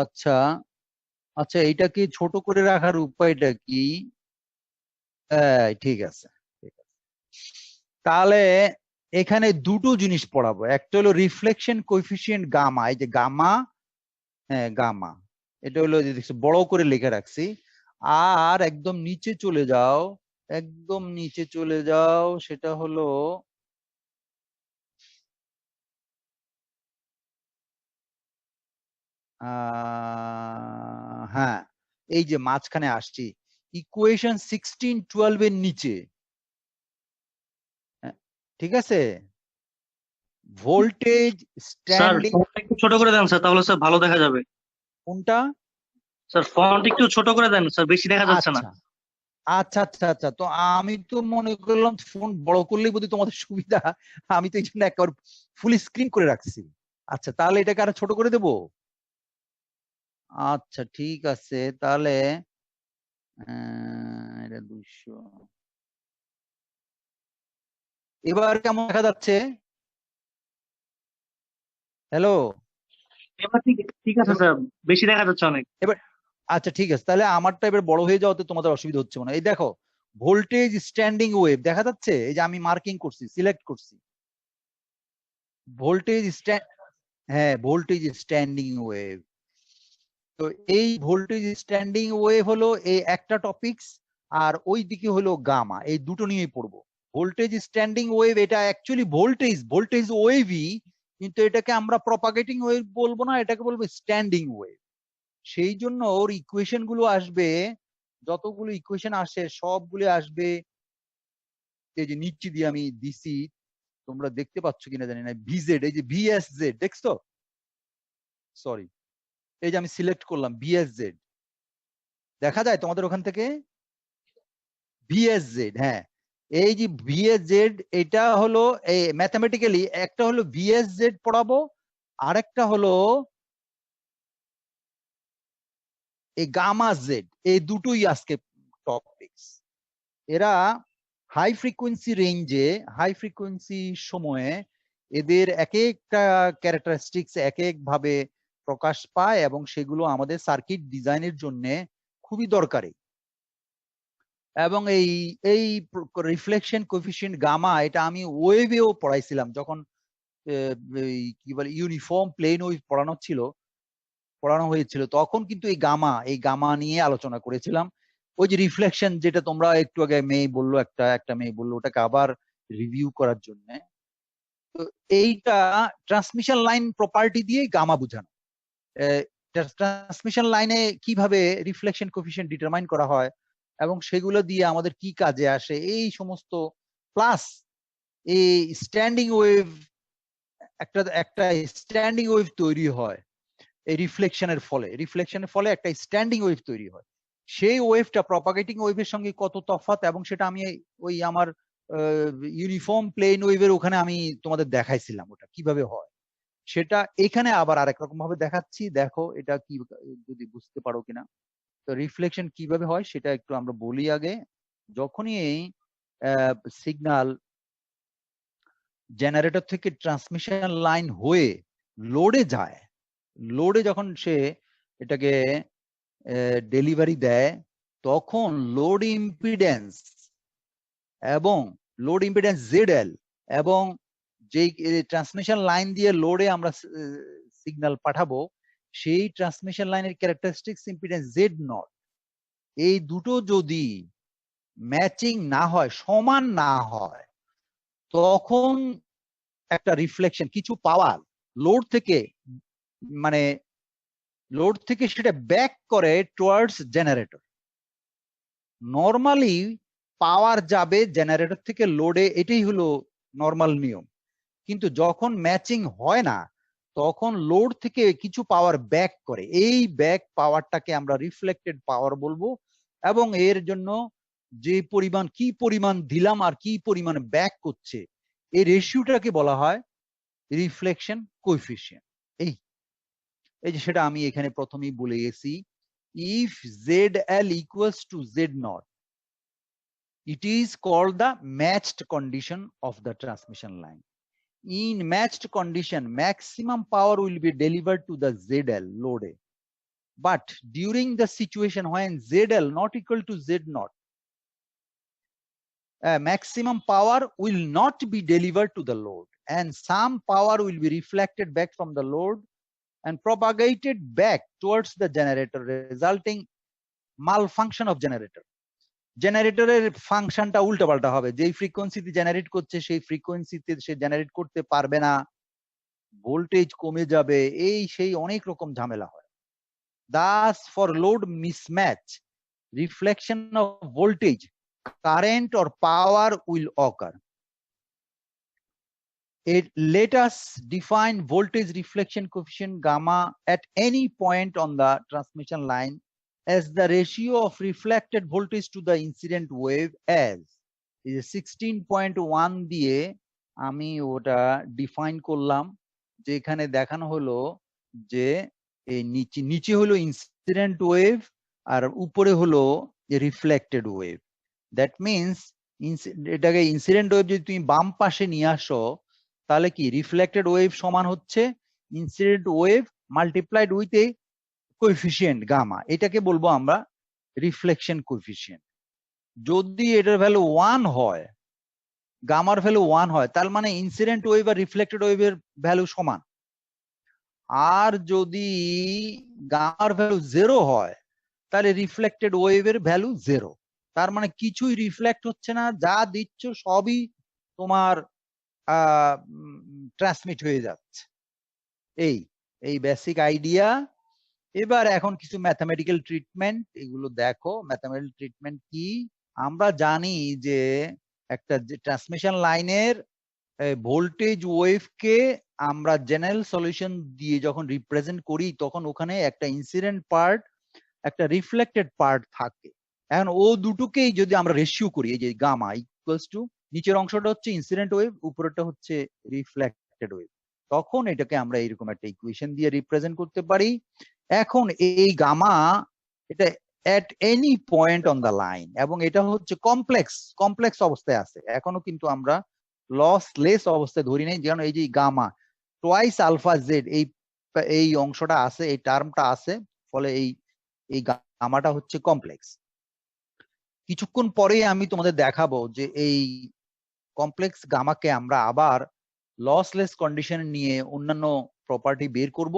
আচ্ছা আচ্ছা, এইটা কি ছোট করে রাখার উপায়টা কি? ঠিক আছে, ঠিক আছে। তাহলে এখানে দুটো জিনিস পড়াবো, একটা হলো রিফ্লেকশন কোএফিসিয়েন্ট গামা, এই যে গামা, হ্যাঁ গামা, এটা হলো যে দেখছো বড় করে লিখে রাখছি। আর একদম নিচে চলে যাও, একদম নিচে চলে যাও, সেটা হলো হ্যাঁ, এই যে মাঝখানে আসছি, ইকুয়েশন 16-12 এর নিচে, হ্যাঁ, ঠিক আছে, ভোল্টেজ স্যার স্ট্যান্ডিং। ফন্ট একটু ছোট করে দেন স্যার, তাহলে স্যার ভালো দেখা যাবে। কোনটা? স্যার ফন্ট একটু ছোট করে দেন স্যার, বেশি দেখা যাচ্ছে না। আচ্ছা আচ্ছা আচ্ছা আচ্ছা, তো আমি তো মনে করলাম ফোন বড় করলেই বোধহয় তোমাদের সুবিধা, আমি তো এই জন্য একবার ফুল স্ক্রিন করে রাখছি। আচ্ছা, তাহলে এটাকে আরো ছোট করে দেবো। আচ্ছা ঠিক আছে, তাহলে এটা 200, এবার কেমন দেখা যাচ্ছে? হ্যালো? এবার ঠিক ঠিক আছে স্যার, বেশি দেখা যাচ্ছে অনেক। এবার আচ্ছা ঠিক আছে, তাহলে আমারটা এবার বড় হয়ে যাওয়াতে তোমাদের অসুবিধা হচ্ছে না। এই দেখো, ভোল্টেজ স্ট্যান্ডিং ওয়েভ দেখা যাচ্ছে, এই যে আমি মার্কিং করছি, সিলেক্ট করছি ভোল্টেজ স্ট্যান্ড, হ্যাঁ ভোল্টেজ স্ট্যান্ডিং ওয়েভ। তো এই ভোল্টেজ স্ট্যান্ডিং ওয়েভ হলো এই একটা টপিকস, আর ওই দিকে হলো গামা, এই দুটো নিয়ে পড়বো। ভোল্টেজ স্ট্যান্ডিং ওয়েভ এটা অ্যাকচুয়ালি ভোল্টেজ ভোল্টেজ ওয়েভই, কিন্তু এটাকে আমরা প্রপাগেটিং ওয়েভ বলবো না, এটাকে বলবো স্ট্যান্ডিং ওয়েভ। সেই জন্য ওর ইকুয়েশন গুলো আসবে, যতগুলো ইকুয়েশন আসে সবগুলো আসবে এই যে নিচে দিয়ে আমি দিছি, তোমরা দেখতে পাচ্ছ কিনা জানি না, ভিজেড, এই যে ভিএসজেড দেখছো, সরি, এই যে আমি সিলেক্ট করলাম ভিএসজেড, দেখা যায় তোমাদের ওখান থেকে? ভিএসজেড, হ্যাঁ, এই যে ভিএসজেড, এটা হলো এই ম্যাথমেটিক্যালি একটা হলো ভিএসজেড পড়াবো, আরেকটা হলো এই গামা জেড, এই দুটোই আজকে টপিকস। এরা হাই ফ্রিকোয়েন্সি রেঞ্জে, হাই ফ্রিকোয়েন্সি সময়ে এদের এক একটা ক্যারেক্টারিস্টিক্স এক এক ভাবে প্রকাশ পায়, এবং সেগুলো আমাদের সার্কিট ডিজাইনের জন্য খুবই দরকারি। এবং এই এই রিফ্লেকশন কোএফিসিয়েন্ট গামা, এটা আমি ওয়েভেও পড়াইছিলাম যখন কি বলে ইউনিফর্ম প্লেন ওয়েভ পড়ানো হয়েছিল, তখন কিন্তু এই গামা নিয়ে আলোচনা করেছিলাম। ওই যে রিফ্লেকশন, যেটা তোমরা একটু আগে মেয়ে বললো, একটা মেয়ে বললো ওটাকে আবার রিভিউ করার জন্য। তো এইটা ট্রান্সমিশন লাইন প্রপার্টি দিয়ে গামা বোঝানো। ট্রান্সমিশন লাইনে কিভাবে রিফ্লেকশন কোএফিসিয়েন্ট ডিটারমাইন করা হয় এবং সেগুলো দিয়ে আমাদের কি কাজে আসে, এই সমস্ত, প্লাস এই স্ট্যান্ডিং ওয়েভ, একটা একটা স্ট্যান্ডিং ওয়েভ তৈরি হয় এই রিফ্লেকশনের ফলে একটা স্ট্যান্ডিং ওয়েভ তৈরি হয়। সেই ওয়েভটা প্রপাগেটিং ওয়েভের সঙ্গে কত তফাৎ, এবং সেটা আমি ওই আমার ইউনিফর্ম প্লেন ওয়েভের ওখানে আমি তোমাদের দেখাইছিলাম ওটা কিভাবে হয়। সেটা এখানে আবার আরেক রকম ভাবে দেখাচ্ছি, দেখো এটা কি, যদি বুঝতে পারো কিনা। তো রিফ্লেকশন কিভাবে হয় সেটা একটু আমরা বলি আগে। যখনই সিগন্যাল জেনারেটর থেকে ট্রান্সমিশন লাইন হয়ে লোডে যায়, লোডে যখন সে এটাকে ডেলিভারি দেয়, তখন এবং লোড ইম্পিডেন্স জেড এবং যেই ট্রান্সমিশন লাইন দিয়ে লোডে আমরা সিগন্যাল পাঠাবো, সেই ট্রান্সমিশন লাইনের ক্যারেক্টারিস্টিক্স ইম্পিডেন্স জেড নট, এই দুটো যদি ম্যাচিং না হয়, সমান না হয়, তখন একটা রিফ্লেকশন, কিছু পাওয়ার লোড থেকে, মানে লোড থেকে সেটা ব্যাক করে টুয়ার্ডস জেনারেটর। নর্মালি পাওয়ার যাবে জেনারেটর থেকে লোডে, এটাই হলো নর্মাল নিয়ম। কিন্তু যখন ম্যাচিং হয় না, তখন লোড থেকে কিছু পাওয়ার ব্যাক করে, এই ব্যাক পাওয়ারটাকে আমরা রিফ্লেক্টেড পাওয়ার বলবো। এবং এর জন্য যে কি পরিমাণ দিলাম আর কি পরিমাণ ব্যাক করছে, এই রেশিওটাকে বলা হয় রিফ্লেকশন কোএফিসিয়েন্ট। এই এই যে সেটা আমি এখানে প্রথমেই বলে গেছি, if Z L equals to z nought, it is called the matched condition of the transmission line. In matched condition, maximum power will be delivered to the ZL load. but during the situation when ZL not equal to Z naught, maximum power will not be delivered to the load, and some power will be reflected back from the load and propagated back towards the generator, resulting malfunction of generator. জেনারেটরের ফাংশনটা উল্টোপাল্টা হবে, যেই ফ্রিকোয়েন্সিতে generate করছে সেই ফ্রিকোয়েন্সিতে সে generate করতে পারবে না, ভোল্টেজ কমে যাবে, এই সেই অনেক রকম ঝামেলা হয়। Thus for load mismatch, reflection of voltage, current or power will occur. Let us define voltage reflection coefficient gamma at any point on the transmission line as the ratio of reflected voltage to the incident wave as is 16.1 দিয়ে আমি ওটা define করলাম, যে এখানে দেখানো হলো যে এই নিচে হলো ইনসিডেন্ট ওয়েভ আর উপরে হলো রিফ্লেক্টেড ওয়েভ। দ্যাট মিনস এটাকে ইনসিডেন্ট ওয়েভ যদি তুমি বাম পাশে নিয়ে আসো তাহলে কি রিফ্লেক্টেড ওয়েভ সমান হচ্ছে incident wave multiplied with a coefficient gamma, এটাকে বলবো আমরা রিফ্লেকশন কোএফিসিয়েন্ট। যদি এটার ভ্যালু 1 হয়, গামার ভ্যালু 1 হয়, তার মানে ইনসিডেন্ট ওয়েভ আর রিফ্লেক্টেড ওয়েভের ভ্যালু সমান। আর যদি গামার ভ্যালু 0 হয় তাহলে রিফ্লেক্টেড ওয়েভের ভ্যালু 0, তার মানে কিছুই রিফ্লেক্ট হচ্ছে না, যা দিচ্ছ সবই তোমার ট্রান্সমিট হয়ে যাচ্ছে। এই বেসিক আইডিয়া। এবার এখন কিছু ম্যাথমেটিক্যাল ট্রিটমেন্ট, এগুলো দেখো। ম্যাথমেটিক্যাল ট্রিটমেন্ট কি? আমরা জানি যে একটা ট্রান্সমিশন লাইনের ভোল্টেজ ওয়েভকে আমরা জেনারেল সলিউশন দিয়ে যখন রিপ্রেজেন্ট করি তখন ওখানে একটা ইনসিডেন্ট পার্ট একটা রিফ্লেক্টেড পার্ট থাকে। এখন ও দুটোকেই যদি আমরা রেশিও করি, এই যে গামা ইকুয়ালস টু নিচের অংশটা হচ্ছে ইনসিডেন্ট ওয়েভ, উপরেরটা হচ্ছে রিফ্লেক্টেড ওয়েভ, তখন এটাকে আমরা এরকম একটা ইকুয়েশন দিয়ে রিপ্রেজেন্ট করতে পারি। এখন এই গামা এটা at any point on the line, এবং এটা হচ্ছে কমপ্লেক্স অবস্থায় আছে, এখনো কিন্তু আমরা লসলেস অবস্থায় ধরি নাই, যেন এই যে গামা টোয়াইস আলফা জেড এই অংশটা আছে, এই টার্মটা আছে, ফলে এই গামাটা হচ্ছে কমপ্লেক্স। কিছুক্ষণ পরে আমি তোমাদের দেখাবো যে এই কমপ্লেক্স গামাকে আমরা আবার লসলেস কন্ডিশন নিয়ে অন্যান্য প্রপার্টি বের করব।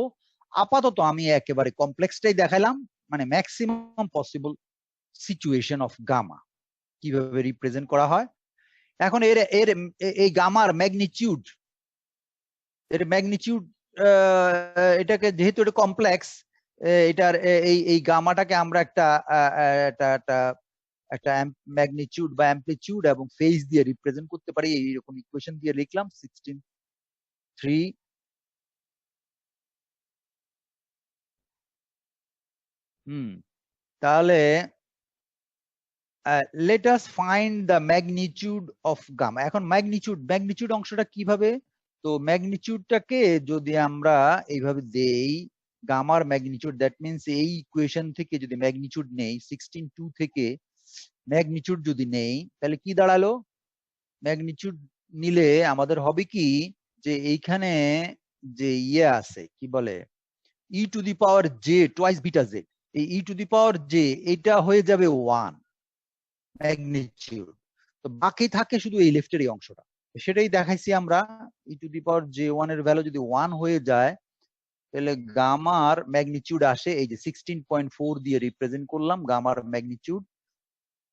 আপাতত আমি একেবারে কমপ্লেক্সটাই দেখালাম, মানে maximum possible situation of gamma কিভাবে রিপ্রেজেন্ট করা হয়। এখন এই গামার ম্যাগনিটিউড, এটাকে যেহেতু এটা কমপ্লেক্স, এটার এই গামাটাকে আমরা একটা ম্যাগনিটিউড বা অ্যামপ্লিটিউড এবং ফেজ দিয়ে রিপ্রেজেন্ট করতে পারি। এইরকম ইকুয়েশন দিয়ে লিখলাম 16.3। তাহলে let us find the magnitude of gamma। এখন ম্যাগনিটিউড অংশটা কিভাবে? তো ম্যাগনিটিউডটাকে যদি আমরা এইভাবে দেই, গামার ম্যাগনিটিউড, দ্যাট মিনস এই ইকুয়েশন থেকে যদি ম্যাগনিটিউড নেই 16.2 থেকে ম্যাগনিটিউড যদি নেই, তাহলে কি দাঁড়ালো? ম্যাগনিটিউড নিলে আমাদের হবে কি, যে এইখানে যে ইয়ে আছে কি বলে e to the power j twice beta z, এই e to the power J এটা হয়ে যাবে 1 ম্যাগনিটিউড। তো বাকি থাকে শুধু এই লেফটের এই অংশটা, সেটাই দেখাইছি আমরা। ই টু দি পাওয়ার জে 1 এর ভ্যালু যদি 1 হয়ে যায় তাহলে গামার ম্যাগনিটিউড আসে এই যে 16.4 দিয়ে রিপ্রেজেন্ট করলাম গামার ম্যাগনিটিউড,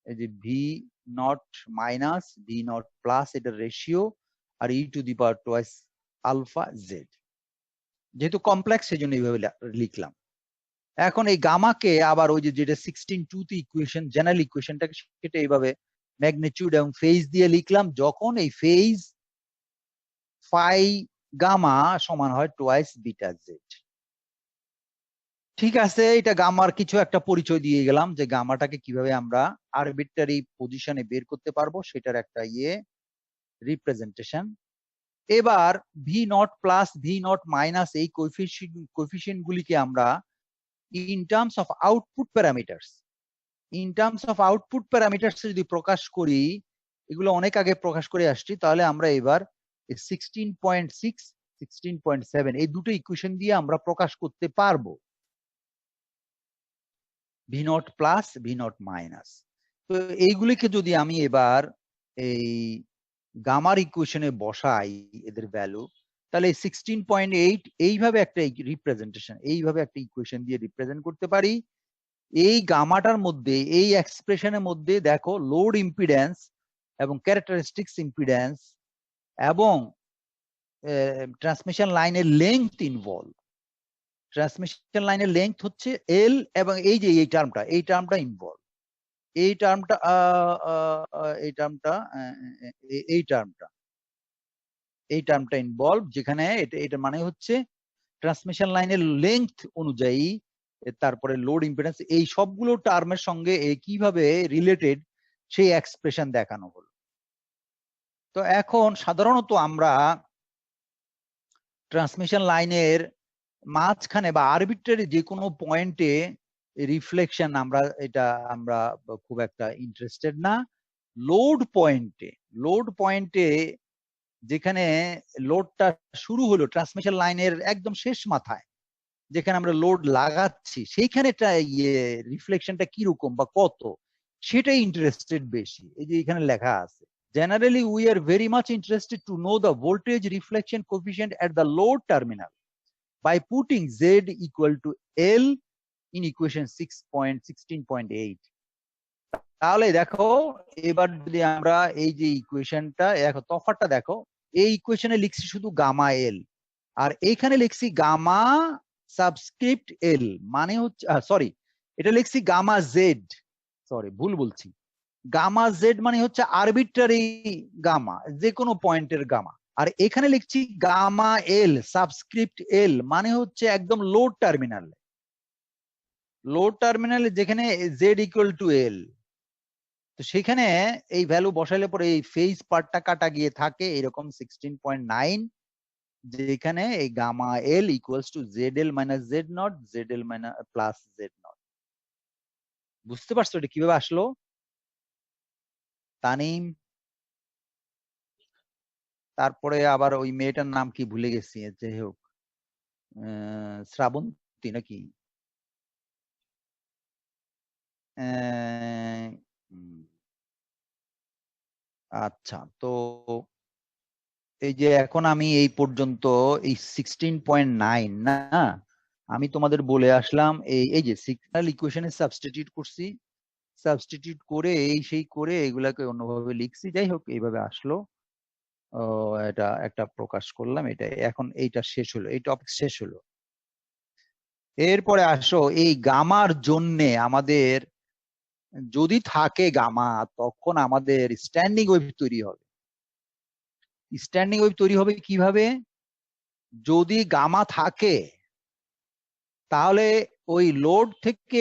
এই যে v naught minus v naught plus এটার রেশিও, আর e to the power twice alpha z, যেহেতু কমপ্লেক্স সেজন্য এইভাবে লিখলাম। এখন এই গামাকে আবার ওই যে যেটা 16.2 তে ইকুয়েশন, জেনারেল ইকুয়েশনটাকে সেটা এইভাবে ম্যাগনিটিউড এবং ফেজ দিয়ে লিখলাম, যখন এই ফেজ ফাই গামা সমান হয় টোয়াইস বিটা জেড। ঠিক আছে, এটা গামার কিছু একটা পরিচয় দিয়ে গেলাম, যে গামাটাকে কিভাবে আমরা আরবিট্রারি পজিশনে বের করতে পারবো সেটার একটা রিপ্রেজেন্টেশন। এবার V naught plus V naught minus এই কোএফিসিয়েন্ট গুলিকে আমরা in terms of output parameters যদি প্রকাশ করি, এগুলো অনেক আগে প্রকাশ করে আসছি, তাহলে আমরা এবার 16.6 16.7 এই দুটো ইকুয়েশন দিয়ে আমরা প্রকাশ করতে পারবো। V naught plus V naught minus. তো এইগুলিকে যদি আমি এবার এই গামার ইকুয়েশনে বসাই এদের ভ্যালু, তাহলে 16.8 এইভাবে একটা রিপ্রেজেন্টেশন, এইভাবে একটা ইকুয়েশন দিয়ে রিপ্রেজেন্ট করতে পারি। এই গামাটার মধ্যে, এই এক্সপ্রেশনের মধ্যে দেখো লোড ইম্পিডেন্স এবং ক্যারেক্টারিস্টিক্স ইম্পিডেন্স এবং ট্রান্সমিশন লাইনের লেংথ ইনভলভ। ট্রান্সমিশন লাইনের লেংথ হচ্ছে এল, এবং এই যে এই টার্মটা ইনভলভ। এই টার্মটা এই টার্মটা এই টার্মটা ইনভলভ, যেখানে এটা মানে হচ্ছে ট্রান্সমিশন লাইনের লেংথ অনুযায়ী তারপরে লোড ইম্পিডেন্স, এই সবগুলো টার্মের সঙ্গে কিভাবে রিলেটেড সেই এক্সপ্রেশন দেখানো হলো। তো এখন সাধারণত আমরা ট্রান্সমিশন লাইনের মাঝখানে বা আরবিট্রারি যে কোনো পয়েন্টে রিফ্লেকশন আমরা খুব একটা ইন্টারেস্টেড না। লোড পয়েন্টে যেখানে লোডটা শুরু হলো ট্রান্সমিশন লাইনের একদম শেষ মাথায়, যেখানে আমরা লোড লাগাচ্ছি, সেইখানে রিফ্লেকশনটা কিরকম বা কত, সেটাই ইন্টারেস্টেড বেশি। এই যে এখানে লেখা আছে, generally we are very much interested to know the voltage reflection coefficient at the load terminal by putting Z equal to L in equation 16.8. তাহলে দেখো এবার যদি আমরা এই যে ইকুয়েশনটা দেখো, তফাৎটা দেখো, এই ইকুয়েশনে লিখছি শুধু গামা এল, আর এইখানে লিখছি গামা সাবস্ক্রিপ্ট এল, মানে হচ্ছে সরি, এটা লিখছি গামা জেড, সরি ভুল বলছি, গামা জেড মানে হচ্ছে আরবিট্রারি গামা, যে কোনো পয়েন্টের গামা। আর এখানে লিখছি গামা এল সাবস্ক্রিপ্ট এল, মানে হচ্ছে একদম লোড টার্মিনালে যেখানে জেড ইকুয়াল টু এল। তো সেখানে এই ভ্যালু বসাইলে পরে এই ফেজ পার্টটা কাটা গিয়ে থাকে এরকম 16.9, যেখানে এই gamma L equals to Z L minus Z not, Z L minus plus Z not. বুঝতে পারছো এটা কিভাবে আসলো তানিম? তারপরে আবার ওই মেয়েটার নাম কি ভুলে গেছি, যাই হোক শ্রাবন্তী নাকি, আচ্ছা। তো এই যে এখন আমি এই পর্যন্ত এই 16.9 না, আমি তোমাদের বলে আসলাম এই যে সিগন্যাল ইকুয়েশনে সাবস্টিটিউট করছি, সাবস্টিটিউট করে সেই করে এগুলাকে অন্যভাবে লিখছি, যাই হোক এইভাবে আসলো। এটা একটা প্রকাশ করলাম, এটা এখন এইটা শেষ হলো, এই টপিক শেষ হলো। এরপরে আসো এই গামার জন্যে আমাদের যদি থাকে গামা, তখন আমাদের স্ট্যান্ডিং ওয়েভ তৈরি হবে। স্ট্যান্ডিং ওয়েভ তৈরি হবে কিভাবে? যদি গামা থাকে তাহলে ওই লোড থেকে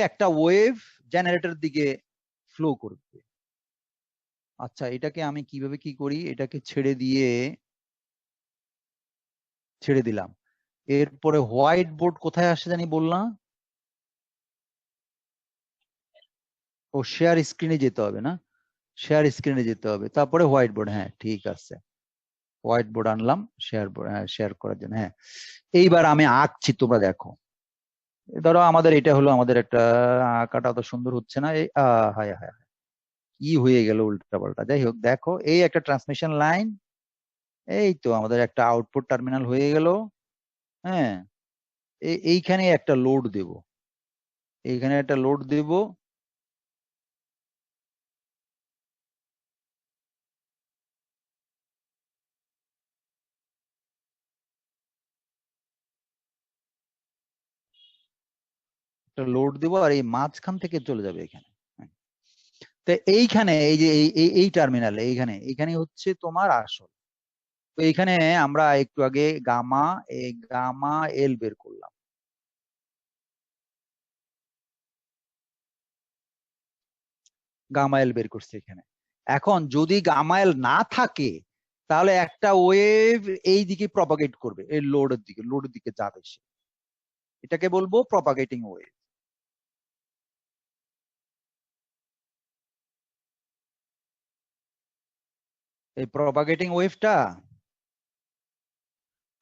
একটা ওয়েভ জেনারেটর দিকে ফ্লো করবে। আচ্ছা, এটাকে আমি কিভাবে কি করি, এটাকে ছেড়ে দিলাম। এরপরে হোয়াইট বোর্ড কোথায় আসে জানি বললাম? ও শেয়ার স্ক্রিনে যেতে হবে না, শেয়ার স্ক্রিনে যেতে হবে, তারপরে হোয়াইট বোর্ড। হ্যাঁ ঠিক আছে, হোয়াইট বোর্ড আনলাম শেয়ার বোর্ড, হ্যাঁ শেয়ার করার জন্য। হ্যাঁ এইবার আমি আঁকছি, তোমরা দেখো। ধরো আমাদের এটা হলো আমাদের একটা, আঁকাটা অত সুন্দর হচ্ছে না, এই হায় হায় কি হয়ে গেল উল্টা পাল্টা, যাই হোক দেখো এই একটা ট্রান্সমিশন লাইন, এই তো আমাদের একটা আউটপুট টার্মিনাল হয়ে গেল। হ্যাঁ এইখানে একটা লোড দেব, এইখানে একটা লোড দেব, একটা লোড দেব, আর এই মাঝখান থেকে চলে যাবে এখানে। তো এইখানে এই যে এই টার্মিনালে এইখানে হচ্ছে তোমার আসল। তো এইখানে আমরা একটু আগে গামা এল বের করলাম, গামা এল বের করছি এখানে। এখন যদি গামা এল না থাকে, তাহলে একটা ওয়েভ এই দিকে প্রপাগেট করবে, এই লোডের দিকে যাবে সে, এটাকে বলবো প্রপাগেটিং ওয়েভ। এই প্রপাগেটিং ওয়েভটা,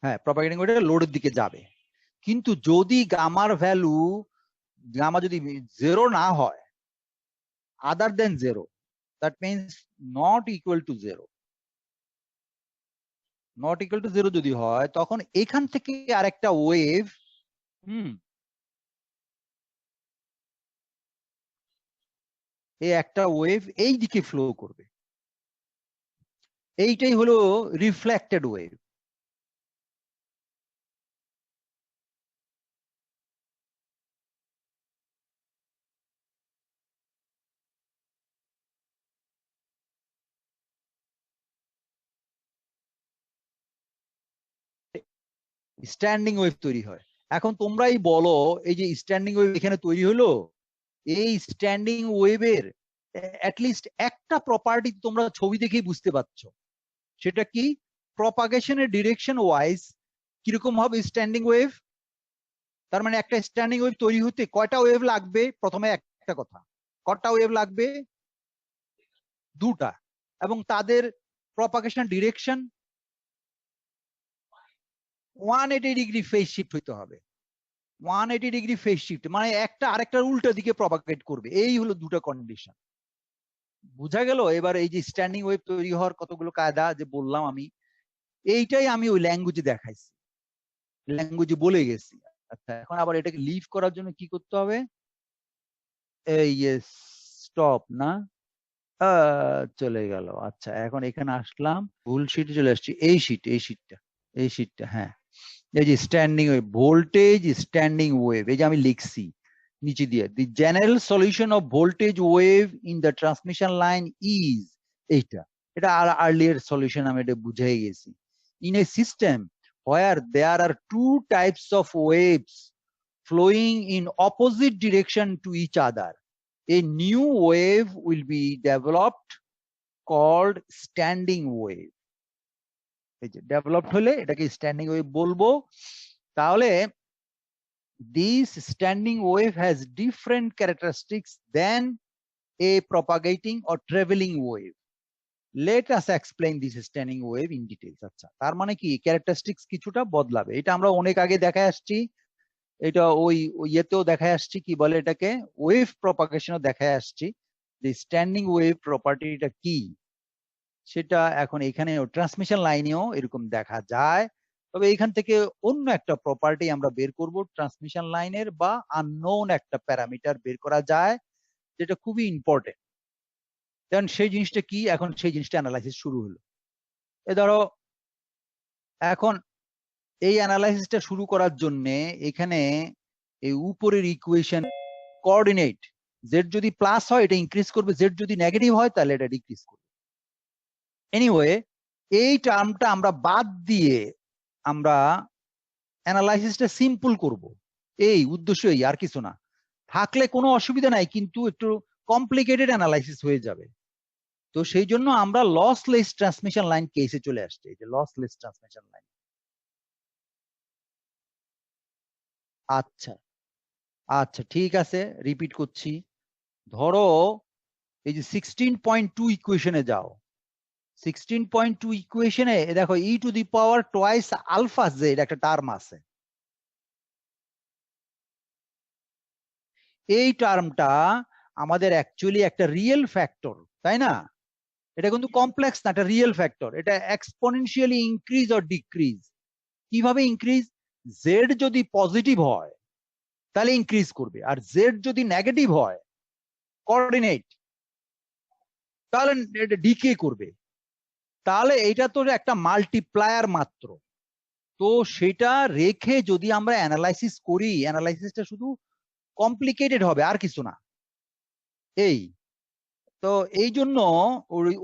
হ্যাঁ প্রপাগেটিং ওয়েভটা লোডের দিকে যাবে, কিন্তু যদি গামার ভ্যালু গামা যদি 0 না হয়, other than 0, that means not equal to 0, not equal to 0 যদি হয়, তখন এখান থেকে আরেকটা ওয়েভ এই একটা ওয়েভ এই দিকে ফ্লো করবে। এইটাই হলো রিফ্লেক্টেড ওয়েভ। স্ট্যান্ডিং ওয়েভ তৈরি হয়। এখন তোমরাই বলো, এই যে স্ট্যান্ডিং ওয়েভ এখানে তৈরি হলো, এই স্ট্যান্ডিং ওয়েভের অ্যাটলিস্ট একটা প্রপার্টি তোমরা ছবি দেখেই বুঝতে পারছো। সেটা কি? প্রপাগেশনের ডিরেকশন ওয়াইজ কিরকম হবে স্ট্যান্ডিং ওয়েভ। তার মানে একটা স্ট্যান্ডিং ওয়েভ তৈরি হতে কয়টা ওয়েভ লাগবে? প্রথমে একটা কথা, কয়টা ওয়েভ লাগবে? দুটা। এবং তাদের propagation direction 180 degree phase shift হইতে হবে। 180 ডিগ্রি ফেজ শিফট মানে একটা আরেকটার উল্টো দিকে প্রপাগেট করবে। এই হলো দুটো কন্ডিশন। বুঝা গেল? এবার এই যে স্ট্যান্ডিং ওয়েভ তৈরি হওয়ার কতগুলো কায়দা যে বললাম আমি, এইটাই আমি ওই ল্যাঙ্গুয়েজে দেখাইছি, ল্যাঙ্গুয়েজে বলে গেছি। আচ্ছা, এখন আবার এটাকে লিভ করার জন্য কি করতে হবে? এই স্টপ না, চলে গেল। আচ্ছা, এখন এখানে আসলাম, ভুল শিটে চলে আসছি। এই শিটটা হ্যাঁ, এই যে standing wave, voltage standing wave, এই যে আমি লিখছি নিচে দিয়ে, the general solution of voltage wave in the transmission line is, এইটা এটা আর্লিয়ার সলিউশন আমি এটা বুঝাই গেছি। In a system where there are two types of waves flowing in opposite direction to each other, a new wave will be developed called standing wave. এই যে developed হলে এটাকে স্ট্যান্ডিং ওয়েভ বলবো। তাহলে this standing wave has different characteristics than a propagating or traveling wave. Let us explain this standing wave in details. আচ্ছা, তার মানে কি ক্যারেক্টারিস্টিক্স কিছুটা বদলাবে। এটা আমরা অনেক আগে দেখায় আসছি, এটা ওই ইয়েতেও দেখায় আসছি, কি বলে এটাকে, ওয়েভ প্রপাগেশনও দেখায় আসছি যে স্ট্যান্ডিং ওয়েভ প্রপার্টিটা কি, সেটা এখন এখানে ট্রান্সমিশন লাইনেও এরকম দেখা যায়। তবে এখান থেকে অন্য একটা প্রপার্টি আমরা বের করব ট্রান্সমিশন লাইনের, বা আননোন একটা প্যারামিটার বের করা যায়, যেটা খুবই ইম্পর্টেন্ট। কারণ সেই জিনিসটা কি, এখন সেই জিনিসটা অ্যানালাইসিস শুরু হলো। এ ধরো এখন এই অ্যানালাইসিসটা শুরু করার জন্য এখানে এই উপরের ইকুয়েশন কোঅর্ডিনেট, জেড যদি প্লাস হয় এটা ইনক্রিজ করবে, জেড যদি নেগেটিভ হয় তাহলে এটা ডিক্রিজ করবে। এনিওয়ে, এই টার্মটা আমরা বাদ দিয়ে আমরা অ্যানালাইসিসটা সিম্পল করব, এই উদ্দেশ্যই, আর কিছু না। থাকলে কোনো অসুবিধা নাই, কিন্তু একটু কমপ্লিকেটেড অ্যানালাইসিস হয়ে যাবে। তো সেই জন্য আমরা লসলেস ট্রান্সমিশন লাইন কেসে চলে আসছে, এই যে লসলেস ট্রান্সমিশন লাইন। আচ্ছা আচ্ছা, ঠিক আছে, রিপিট করছি। ধরো এই যে 16.2 ইকুয়েশনে যাও। 16.2 ইকুয়েশনে দেখো e to the power twice alpha z একটা টার্ম আছে। এই টার্মটা আমাদের অ্যাকচুয়ালি একটা রিয়েল ফ্যাক্টর, তাই না? এটা কিন্তু কমপ্লেক্স না, একটা রিয়েল ফ্যাক্টর। এটা এক্সপোনেনশিয়ালি ইনক্রিজ অর ডিক্রিজ। কিভাবে ইনক্রিজ? জেড যদি পজিটিভ হয় তাহলে ইনক্রিজ করবে, আর জেড যদি নেগেটিভ হয় কোঅর্ডিনেট, তাহলে এটা ডিকে করবে। তাহলে এটা তো একটা মাল্টিপ্লায়ার মাত্র। তো সেটা রেখে যদি আমরা অ্যানালাইসিস করি, অ্যানালাইসিসটা শুধু কমপ্লিকেটেড হবে, আর কিছু না। এই তো এই জন্য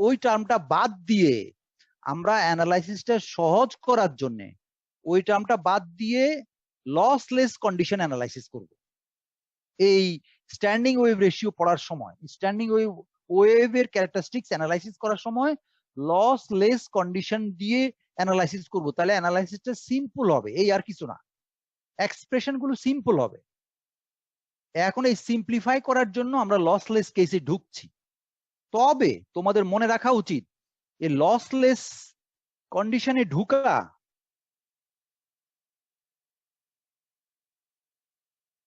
ওই টার্মটা বাদ দিয়ে আমরা অ্যানালাইসিসটা সহজ করার জন্য ওই টার্মটা বাদ দিয়ে লসলেস কন্ডিশন অ্যানালাইসিস করব। এই স্ট্যান্ডিং ওয়েভ রেশিও পড়ার সময়, স্ট্যান্ডিং ওয়েভের ক্যারেক্টারিস্টিক্স অ্যানালাইসিস করার সময় লসলেস কন্ডিশন দিয়ে অ্যানালাইসিস করব। তাহলে অ্যানালাইসিসটা সিম্পল হবে, এই আর কিছু না। এক্সপ্রেশন গুলো সিম্পল হবে। এখন এই সিম্পলিফাই করার জন্য আমরা লসলেস কেসে ঢুকছি। তবে তোমাদের মনে রাখা উচিত, এই লসলেস কন্ডিশনে ঢুকা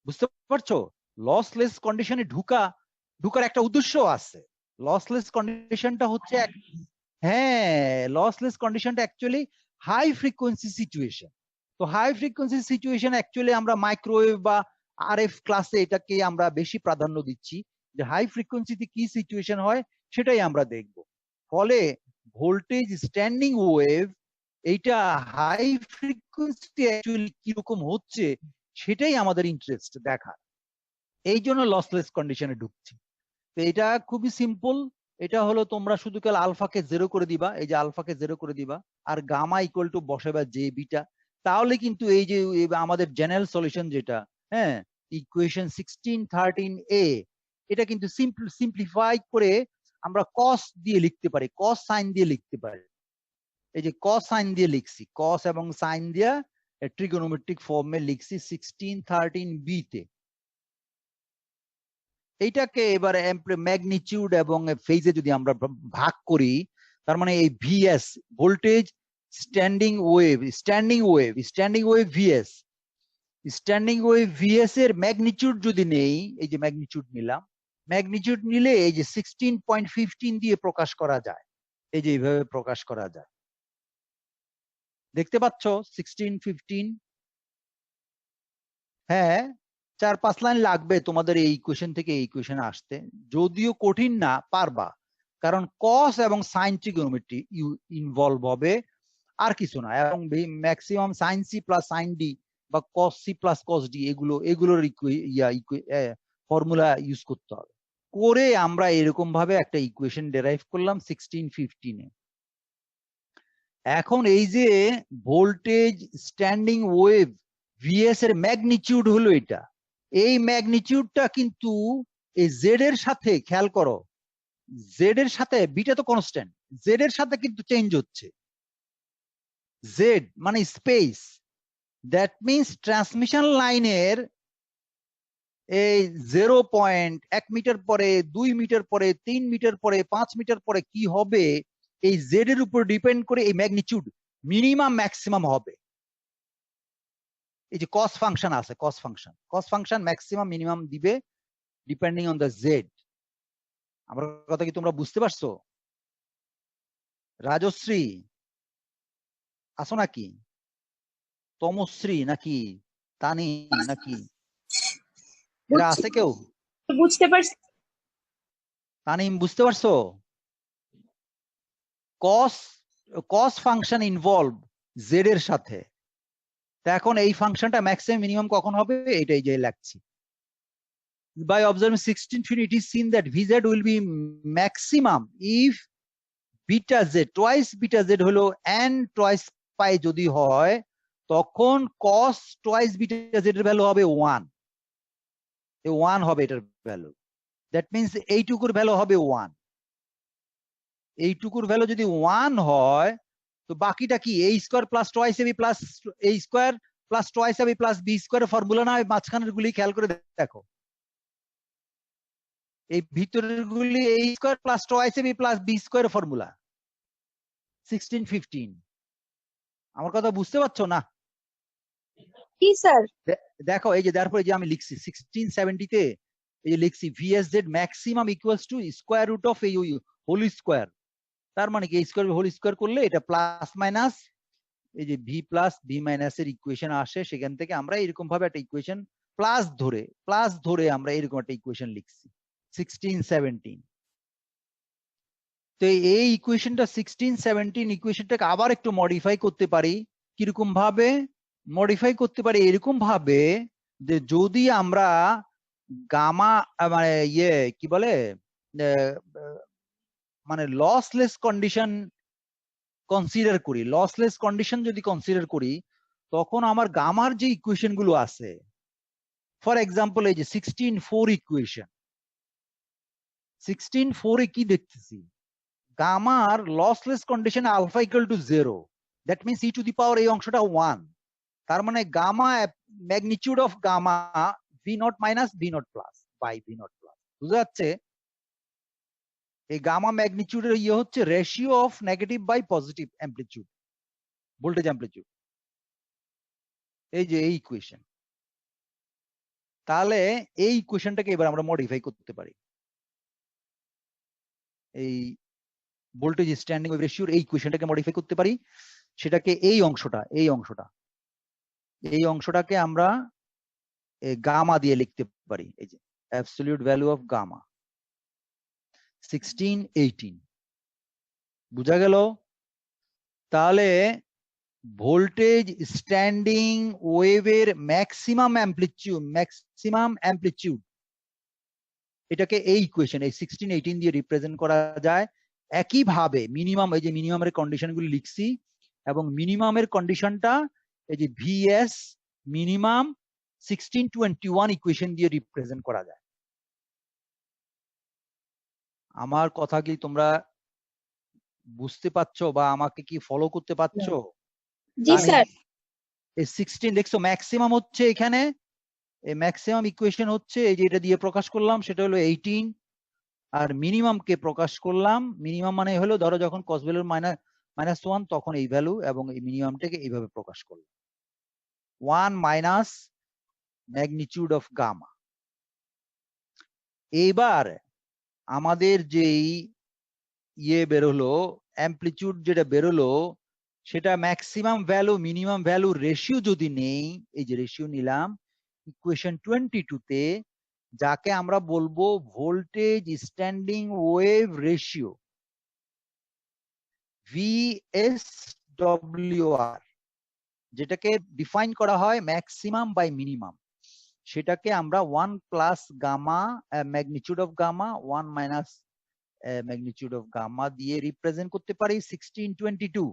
বুঝতে পারছো? লসলেস কন্ডিশনে ঢুকার একটা উদ্দেশ্য আছে। লসলেস কন্ডিশনটা হচ্ছে হ্যাঁ, লসলেস কন্ডিশনটা অ্যাকচুয়ালি হাই ফ্রিকোয়েন্সি সিচুয়েশন। তো হাই ফ্রিকোয়েন্সি সিচুয়েশন অ্যাকচুয়ালি আমরা মাইক্রোওয়েভ বা আরএফ ক্লাসে এটাকে আমরা বেশি প্রাধান্য দিচ্ছি, যে হাই ফ্রিকোয়েন্সিতে কি সিচুয়েশন হয় সেটাই আমরা দেখব। ফলে ভোল্টেজ স্ট্যান্ডিং ওয়েভ এইটা হাই ফ্রিকোয়েন্সিতে অ্যাকচুয়ালি কিরকম হচ্ছে সেটাই আমাদের ইন্টারেস্ট দেখার। এই জন্য লসলেস কন্ডিশনে ঢুকছি। তো এটা খুবই সিম্পল। এটা হলো তোমরা শুধু কাল আলফাকে 0 করে দিবা, এই যে আলফাকে 0 করে দিবা, আর গামা ইকুয়াল টু বসাবা জে বিটা। তাহলে কিন্তু এই যে আমাদের জেনারেল সলিউশন যেটা, হ্যাঁ, ইকুয়েশন 1613a, এটা কিন্তু সিম্পলিফাই করে আমরা কস দিয়ে লিখতে পারি, কস সাইন দিয়ে লিখতে পারি। এই যে কস সাইন দিয়ে লিখছি, কস এবং সাইন দিয়ে ট্রিগোনোমেট্রিক ফর্মে লিখছি 1613b তে। এইটাকে এবারে ম্যাগনিটিউড এবং ফেজে যদি আমরা ভাগ করি, তার মানে এই VS voltage standing wave VS এর ম্যাগনিটিউড যদি নেই, এই যে ম্যাগনিটিউড নিলাম, ম্যাগনিটিউড নিলে এই যে 16.15 দিয়ে প্রকাশ করা যায়, এই যে এইভাবে প্রকাশ করা যায়। দেখতে পাচ্ছ 1615? হ্যাঁ, 4-5 লাইন লাগবে তোমাদের এই ইকুয়েশন থেকে এই ইকুয়েশন আসতে, যদিও কঠিন না, পারবা, কারণ কস এবং সাইন ট্রিগোনোমেট্রি ইনভলভ হবে, আর কিছু না। এবং maximum sine C plus sine D বা cos C plus cos D এগুলোর ফর্মুলা ইউজ করতে হবে। করে আমরা এরকম ভাবে একটা ইকুয়েশন ডেরাইভ করলাম 1615-এ। এখন এই যে ভোল্টেজ স্ট্যান্ডিং ওয়েভ ভিএস এর ম্যাগনিটিউড হলো এটা, এই ম্যাগনিটিউডটা কিন্তু এই জেড এর সাথে, খেয়াল করো, জেড এর সাথে, বিটা তো কনস্ট্যান্ট, জেড এর সাথে কিন্তু চেঞ্জ হচ্ছে। জেড মানে স্পেস, দ্যাট মিনস ট্রান্সমিশন লাইনের এই 0.1 মিটার পরে, 2 মিটার পরে, 3 মিটার পরে, 5 মিটার পরে কি হবে, এই জেড এর উপর ডিপেন্ড করে এই ম্যাগনিটিউড মিনিমাম ম্যাক্সিমাম হবে। এই যে কস ফাংশন আছে, কস ফাংশন ম্যাক্সিমাম মিনিমাম দিবে ডিপেন্ডিং অন দ্য জেড। আমার কথা কি তোমরা বুঝতে পারছো? রাজশ্রী আসো নাকি? তমশ্রী নাকি? তানি নাকি? এরা আছে কেউ? বুঝতে পারছি। তানিম বুঝতে পারছো? কস ফাংশন ইনভলভ জেড এর সাথে। তা এখন এই ফাংশনটা ম্যাক্সিমাম মিনিমাম কখন হবে, এটাই যে লাগছি। By observing 1620, it is seen that Vz will be maximum if beta z, twice beta z হলো n twice pi যদি হয়, তখন cos twice beta z এর ভ্যালু হবে 1। 1 হবে এটার ভ্যালু। দ্যাট মিনস এইটুকুর ভ্যালু হবে 1। এইটুকুর ভ্যালু যদি 1 হয়, তো বাকিটা কি, a square plus twice ab plus a square plus twice ab plus b স্কয়ারের ফর্মুলা না? মাঝখানের গুলি খেয়াল করে দেখো, এই ভিতরের গুলি a square plus twice ab plus b স্কয়ারের ফর্মুলা 1615। আমার কথা বুঝতে পারছো না? কি স্যার? দেখো এই যে তারপরে যে আমি লিখছি 1670 তে, এই যে লিখছি vsz maximum equals to square root of এই হোল স্কয়ার। তার মানে কি এই স্কয়ার হোল স্কয়ার করলে এটা প্লাস মাইনাস এই যে ভি প্লাস ভি মাইনাস এর ইকুয়েশন আসে, সেখান থেকে আমরা এরকম ভাবে একটা ইকুয়েশন প্লাস ধরে আমরা এরকম একটা ইকুয়েশন লিখছি 1617। তো এই ইকুয়েশনটা 1617 ইকুয়েশনটাকে আবার একটু মডিফাই করতে পারি। কিরকম ভাবে মডিফাই করতে পারি? এরকম ভাবে যে যদি আমরা গামা মানে কি বলে মানে লসলেস কন্ডিশন কনসিডার করি, লসলেস কন্ডিশন যদি কনসিডার করি, তখন আমার গামার যে ইকুয়েশন গুলো আছে, ফর এক্সাম্পল এই যে 16-4 ইকুয়েশন, 16-4 এ কি দেখতেছি, গামার lossless condition alpha equal to 0, that means e to the power এই অংশটা 1। তার মানে gamma magnitude of gamma v naught minus v naught plus by v naught plus. বুঝা যাচ্ছে? এই গামা ম্যাগনিটিউডের হচ্ছে ratio of negative by positive amplitude, voltage amplitude. এই যে এই ইকুয়েশন, তাহলে এই ইকুয়েশনটাকে এবার আমরা মডিফাই করতে পারি। এই ভোল্টেজ স্ট্যান্ডিং ওয়েভ রেশিওর এই ইকুয়েশনটাকে মডিফাই করতে পারি। সেটাকে এই অংশটাকে আমরা গামা দিয়ে লিখতে পারি। এই যে অ্যাবসলিউট ভ্যালু অফ গামা 1618 বুঝা গেল? তাহলে ভোল্টেজ স্ট্যান্ডিং ওয়েভের ম্যাক্সিমাম অ্যামপ্লিটিউড এটাকে এই ইকুয়েশন এই 1618 দিয়ে রিপ্রেজেন্ট করা যায়। একইভাবে মিনিমাম, এই যে মিনিমামের কন্ডিশনগুলি লিখছি, এবং মিনিমামের কন্ডিশনটা এই যে ভিএস মিনিমাম 1621 ইকুয়েশন দিয়ে রিপ্রেজেন্ট করা যায়। আমার কথা কি তোমরা বুঝতে পারছো বা আমাকে কি ফলো করতে পারছো? জি স্যার। এই 16 দেখছো ম্যাক্সিমাম হচ্ছে এখানে, এই ম্যাক্সিমাম ইকুয়েশন হচ্ছে এই যে এটা দিয়ে প্রকাশ করলাম সেটা হলো 18, আর মিনিমাম কে প্রকাশ করলাম, মিনিমাম মানে হলো ধরো যখন কস ভ্যালু -1 তখন এই ভ্যালু, এবং এই মিনিমামটাকে এইভাবে প্রকাশ করলাম 1 মাইনাস ম্যাগনিটিউড অফ গামা। এবার আমাদের যেই বেরোলো অ্যামপ্লিটিউড যেটা বেরোলো সেটা maximum value minimum value ratio যদি নেই, এই যে রেশিও নিলাম ইকুয়েশন 22 তে, যাকে আমরা বলবো voltage standing wave ratio VSWR, যেটাকে ডিফাইন করা হয় ম্যাক্সিমাম বাই মিনিমাম। সেটাকে আমরা 1 plus gamma magnitude of gamma 1 minus magnitude of gamma দিয়ে রিপ্রেজেন্ট করতে পারি 1622।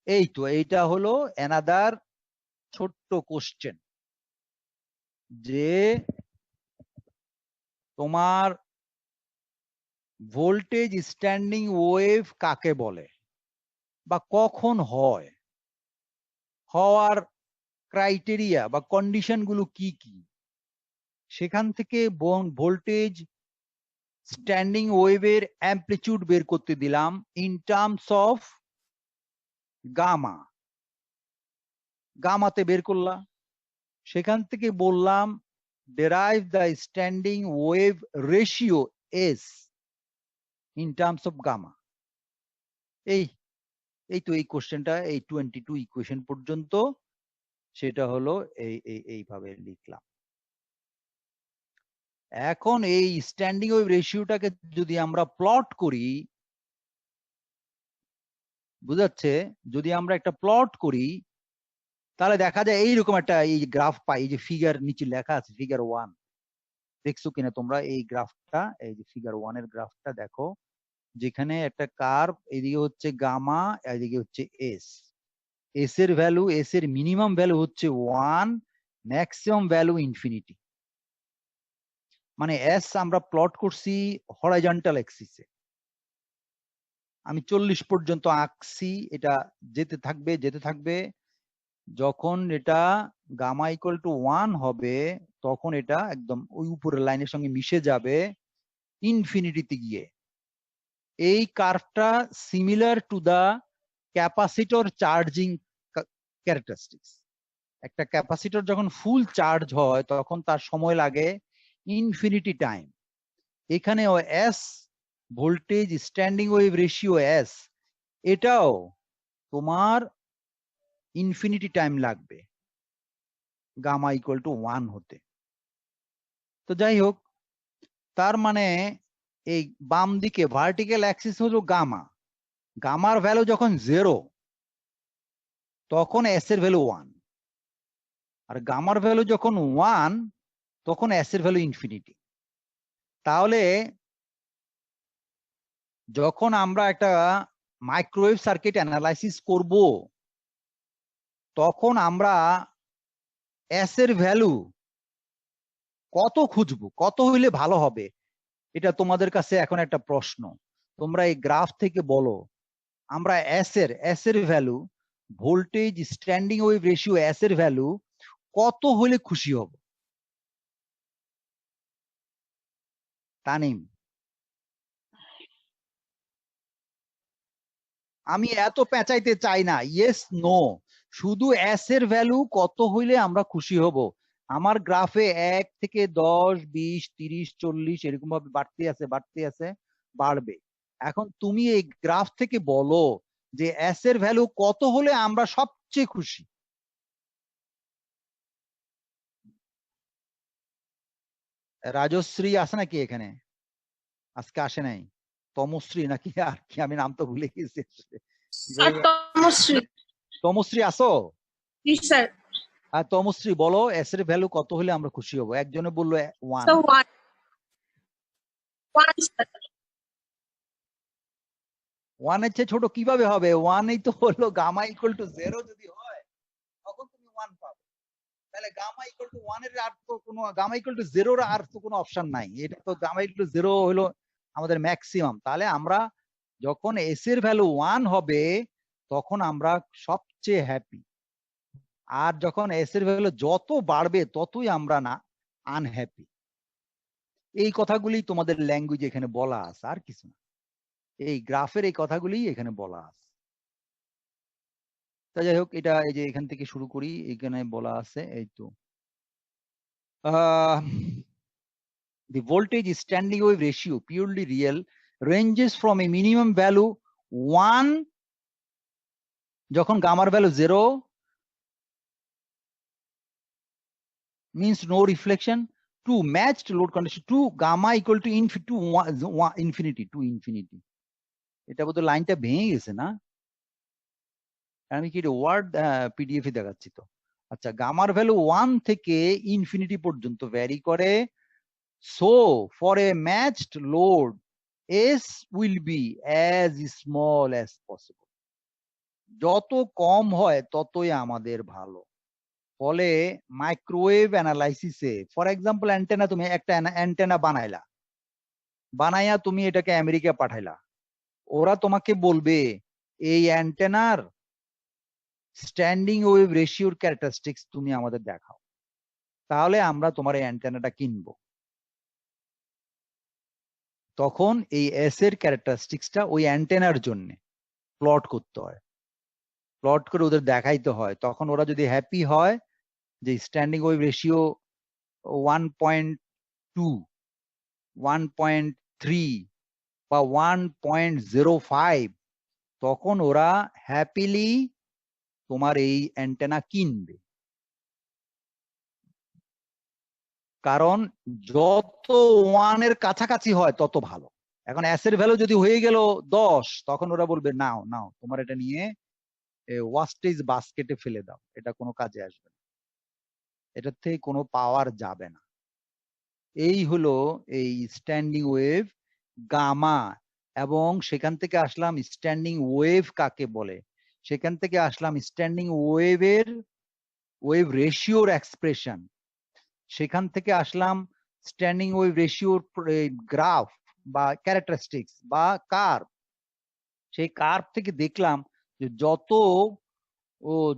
এই তো এইটা হলো অ্যানাদার ছোট্ট কোশ্চেন, যে তোমার ভোল্টেজ স্ট্যান্ডিং ওয়েভ কাকে বলে বা কখন হয়, হওয়ার ক্রাইটেরিয়া বা কন্ডিশন গুলো কি কি, সেখান থেকে ভোল্টেজ স্ট্যান্ডিং ওয়েভের অ্যামপ্লিটিউড বের করতে দিলাম ইন টার্মস অফ গামা, গামাতে বের করলাম। সেখান থেকে বললাম derive the standing wave ratio S in terms of gamma। এই তো এই কোশ্চেনটা এই 22 ইকুয়েশন পর্যন্ত সেটা হলো এইভাবে লিখলাম। এখন এই স্ট্যান্ডিং ওয়েভ রেশিওটাকে যদি আমরা প্লট করি, বুঝাচ্ছে, যদি আমরা একটা প্লট করি তাহলে দেখা যায় এইরকম একটা এই গ্রাফ পাই। এই যে ফিগার নিচে লেখা আছে ফিগার 1, দেখছো কিনা তোমরা এই গ্রাফটা, এই যে ফিগার 1 এর গ্রাফটা দেখো, যেখানে একটা কার্ভ, এদিকে হচ্ছে গামা, এদিকে হচ্ছে এস। এস এর ভ্যালু, এস এর মিনিমাম ভ্যালু হচ্ছে 1, ম্যাক্সিমাম ভ্যালু ইনফিনিটি। মানে এস আমরা প্লট করছি হরাইজন্টাল অ্যাক্সিসে, আমি 40 পর্যন্ত আঁকছি, এটা যেতে থাকবে। যখন এটা গামা ইকুয়াল টু 1 হবে তখন এটা একদম ওই উপরের লাইনের সঙ্গে মিশে যাবে ইনফিনিটিতে গিয়ে। এই কার্ভটা similar to the capacitor charging characteristics. একটা ক্যাপাসিটর যখন ফুল চার্জ হয় তখন তার সময় লাগে ইনফিনিটি টাইম। এখানে S voltage standing wave ratio S, এটাও তোমার ইনফিনিটি টাইম লাগবে গামা ইকুয়াল টু 1 হতে। তো যাই হোক, তার মানে এই বাম দিকে ভার্টিক্যাল অ্যাক্সিস হলো গামা, গামার ভ্যালু যখন 0 তখন এস এর ভ্যালু 1, আর গামার ভ্যালু যখন 1 তখন এস এর ভ্যালু ইনফিনিটি। তাহলে যখন আমরা একটা মাইক্রোওয়েভ সার্কিট অ্যানালাইসিস করব তখন আমরা এস এর ভ্যালু কত খুঁজবো, কত হইলে ভালো হবে, এটা তোমাদের কাছে এখন একটা প্রশ্ন। তোমরা এই গ্রাফ থেকে বলো আমরা এস এর value, voltage standing wave ratio S এর ভ্যালু কত হলে খুশি হব? তানিম, আমি এত পেঁচাইতে চাই না, ইয়েস নো, শুধু এস এর ভ্যালু কত হইলে আমরা খুশি হব। আমার গ্রাফে 1 থেকে 10, 20, 30, 40 এরকম ভাবে বাড়তে আছে বাড়বে। এখন তুমি এই গ্রাফ থেকে বলো যে এস এর ভ্যালু কত হলে আমরা সবচেয়ে খুশি। রাজশ্রী আছে নাকি এখানে? আজকে আসে নাই? তমশ্রী নাকি আর কি, আমি নাম তো ভুলে গেছি। স্যার তমশ্রী। তমশ্রী আসো? জি স্যার। আর তমশ্রী বলো এস এর ভ্যালু কত হলে আমরা খুশি হব। একজনে বললো 1। Sir 1 1 sir. 1 এর চেয়ে ছোট কিভাবে হবে? 1 এই তো হলো গামা ইকুয়াল টু 0 যদি হয় তখন তুমি 1 পাবে। তাহলে গামা ইকুয়াল টু 1 এর আর তো কোনো, গামা ইকুয়াল টু 0 এর আর তো কোনো অপশন নাই। এটা তো গামা ইকুয়াল টু 0 হলো আমাদের ম্যাক্সিমাম। তাহলে আমরা যখন এস এর ভ্যালু 1 হবে তখন আমরা সবচেয়ে হ্যাপি। আর যখন এস এর ভ্যালু যত বাড়বে ততই আমরা না আনহ্যাপি। এই কথাগুলি তোমাদের ল্যাঙ্গুয়েজ এখানে বলা আছে, আর কিছু না। এই গ্রাফের এই কথাগুলি এখানে বলা আছে। তা যাই হোক, এটা এই যে এখান থেকে শুরু করি, এখানে বলা আছে এই তো the voltage standing wave ratio purely real ranges from a minimum value 1 যখন গামার value 0 means no reflection to matched load condition to gamma equal to infinity to infinity. এটা বোধহয় লাইনটা ভেঙে গেছে না? আমি কি ওয়ার্ড পিডিএফ এ দেখাচ্ছি তো। আচ্ছা, গামার ভ্যালু 1 থেকে ইনফিনিটি পর্যন্ত ভ্যারি করে। So for a matched load S will be as small as possible. যত কম হয় ততই আমাদের ভালো। ফলে মাইক্রোওয়েভ অ্যানালাইসিসে ফর এক্সাম্পল অ্যান্টেনা, তুমি একটা অ্যান্টেনা বানাইয়া তুমি এটাকে আমেরিকা পাঠাইলা, ওরা তোমাকে বলবে এই অ্যান্টেনার স্ট্যান্ডিং ওয়েভ রেশিওর ক্যারেক্টারিস্টিক্স তুমি আমাদের দেখাও, তাহলে আমরা তোমার এই অ্যান্টেনাটা কিনবো। তখন এই এস এর ক্যারেক্টারিস্টিক্সটা ওই অ্যান্টেনার জন্য প্লট করতে হয়, প্লট করে ওদের দেখাইতে হয়। তখন ওরা যদি হ্যাপি হয় যে স্ট্যান্ডিং ওয়েভ রেশিও 1.2, 1.3 বা 1.05, তখন ওরা হ্যাপিলি তোমার এই অ্যান্টেনা কিনবে। কারণ যত 1 এর কাছাকাছি হয় তত ভালো। এখন এস এর ভ্যালু যদি হয়ে গেল 10, তখন ওরা বলবে নাও নাও তোমার এটা নিয়ে ওয়াস্টেজ বাস্কেটে ফেলে দাও, এটা কোনো কাজে আসবে না, এটার থেকে কোনো পাওয়ার যাবে না। এই হলো এই স্ট্যান্ডিং ওয়েভ গামা। এবং সেখান থেকে আসলাম স্ট্যান্ডিং ওয়েভ কাকে বলে, সেখান থেকে আসলাম স্ট্যান্ডিং ওয়েভের ওয়েভ রেশিওর এক্সপ্রেশন, সেখান থেকে আসলাম স্ট্যান্ডিং ওয়েভ রেশিওর গ্রাফ বা ক্যারেক্টারিস্টিক্স বা কার্ভ। সেই কার্ভ থেকে দেখলাম যে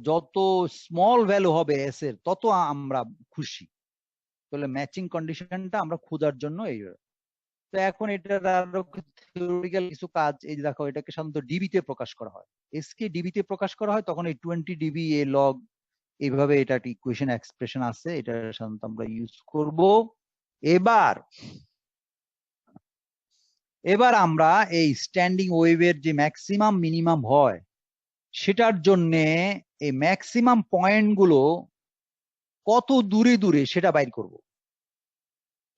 যত স্মল ভ্যালু হবে এস এর তত আমরা খুশি। তাহলে ম্যাচিং কন্ডিশনটা আমরা খোঁজার জন্য এই। তো এখন এটার আরো থিওরিক্যাল কিছু কাজ, এই যে দেখো এটাকে সাধারণত ডিবিতে প্রকাশ করা হয়, এস কে ডিবিতে প্রকাশ করা হয়, তখন এই 20 ডিবি এ লগ এইভাবে এটা ইকুয়েশন এক্সপ্রেশন আছে, এটা সাধারণত আমরা ইউজ করব। এবার আমরা এই স্ট্যান্ডিং ওয়েভের যে ম্যাক্সিমাম মিনিমাম হয় সেটার জন্য এই ম্যাক্সিমাম পয়েন্ট গুলো কত দূরে দূরে সেটা বাইর করব।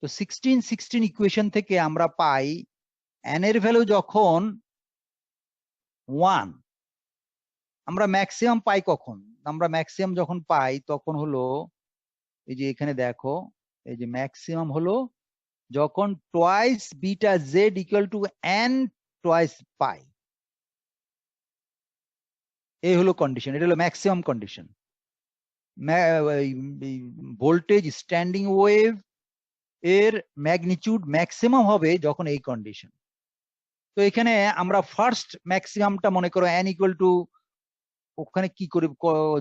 তো 16 ইকুয়েশন থেকে আমরা পাই n এর ভ্যালু যখন 1, আমরা ম্যাক্সিমাম পাই কখন? আমরা ম্যাক্সিমাম যখন পাই তখন হলো এই যে এখানে দেখো, এই যে ম্যাক্সিমাম হলো যখন twice beta Z equal to n twice পাই। এই হলো কন্ডিশন, এটা হলো maximum condition. Voltage standing wave এর ম্যাগনিটিউড ম্যাক্সিমাম হবে যখন এই কন্ডিশন। তো এখানে আমরা ফার্স্ট ম্যাক্সিমামটা মনে করো n ইকুয়াল টু, ওখানে কি করে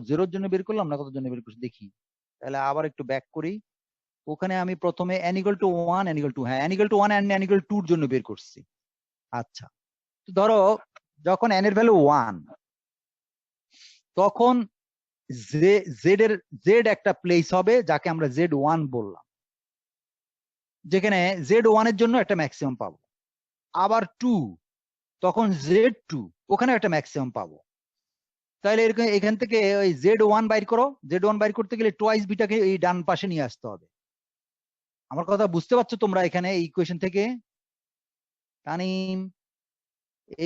0 জন্য বের করলাম না, কত জন্য বের করছি দেখি। তাহলে আবার একটু ব্যাক করি। ওখানে আমি প্রথমে n equal to 1, n equal to, হ্যাঁ n equal to 1 and n equal to এর জন্য বের করছি। আচ্ছা, তো ধরো যখন n এর ভ্যালু 1, তখন জেড একটা প্লেস হবে যাকে আমরা Z1 বললাম, যেখানে Z1 এর জন্য একটা ম্যাক্সিমাম পাবো। আবার 2, তখন Z2, ওখানে একটা ম্যাক্সিমাম পাবো। তাহলে এরকম এখান থেকে ওই Z1 বাইর করো, Z1 বাইর করতে গেলে টোয়াইস বিটাকে এই ডান পাশে নিয়ে আসতে হবে। আমার কথা বুঝতে পারছো তোমরা? এখানে এই ইকুয়েশন থেকে তানিম,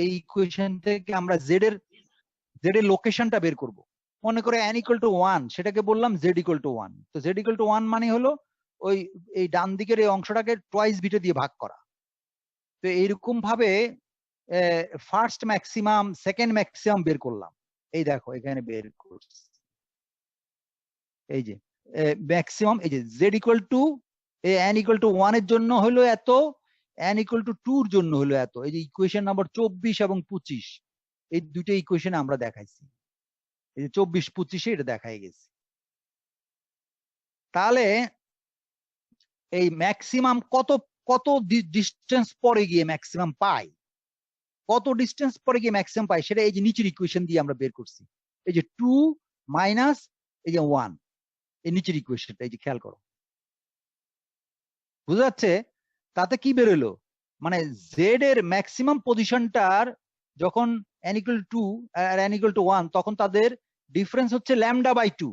এই ইকুয়েশন থেকে আমরা জেড এর লোকেশনটা বের করব। মনে করে n = 1, সেটাকে বললাম z = 1। তো z = 1 মানে হলো ওই এই ডান দিকের এই অংশটাকে টোয়াইস বিটা দিয়ে ভাগ করা। তো এইরকম ভাবে ফার্স্ট ম্যাক্সিমাম, সেকেন্ড ম্যাক্সিমাম বের করলাম। এই দেখো এখানে বের করছি, এই যে ম্যাক্সিমাম, এই যে z n = 1 এর জন্য হলো এত, n = 2 এর জন্য হলো এত। এই যে ইকুয়েশন নাম্বার 24 এবং 25, এই দুটো ইকুয়েশন আমরা দেখাইছি। এই যে 24-25 এটা দেখাই গেছে। তাহলে এই ম্যাক্সিমাম কত কত ডিস্টেন্স পরে গিয়ে ম্যাক্সিমাম পাই, কত ডিস্টেন্স পরে গিয়ে ম্যাক্সিমাম পাই, সেটা এই যে নিচের ইকুয়েশন দিয়ে আমরা বের করছি। এই যে 2 মাইনাস এই যে 1, এই নিচের ইকুয়েশনটা, এই যে খেয়াল করো, বুঝা যাচ্ছে? তাতে কি বেরোলো, মানে জেড এর ম্যাক্সিমাম পজিশনটার যখন n = 2 আর n = 1, তখন তাদের ডিফারেন্স হচ্ছে λ/2।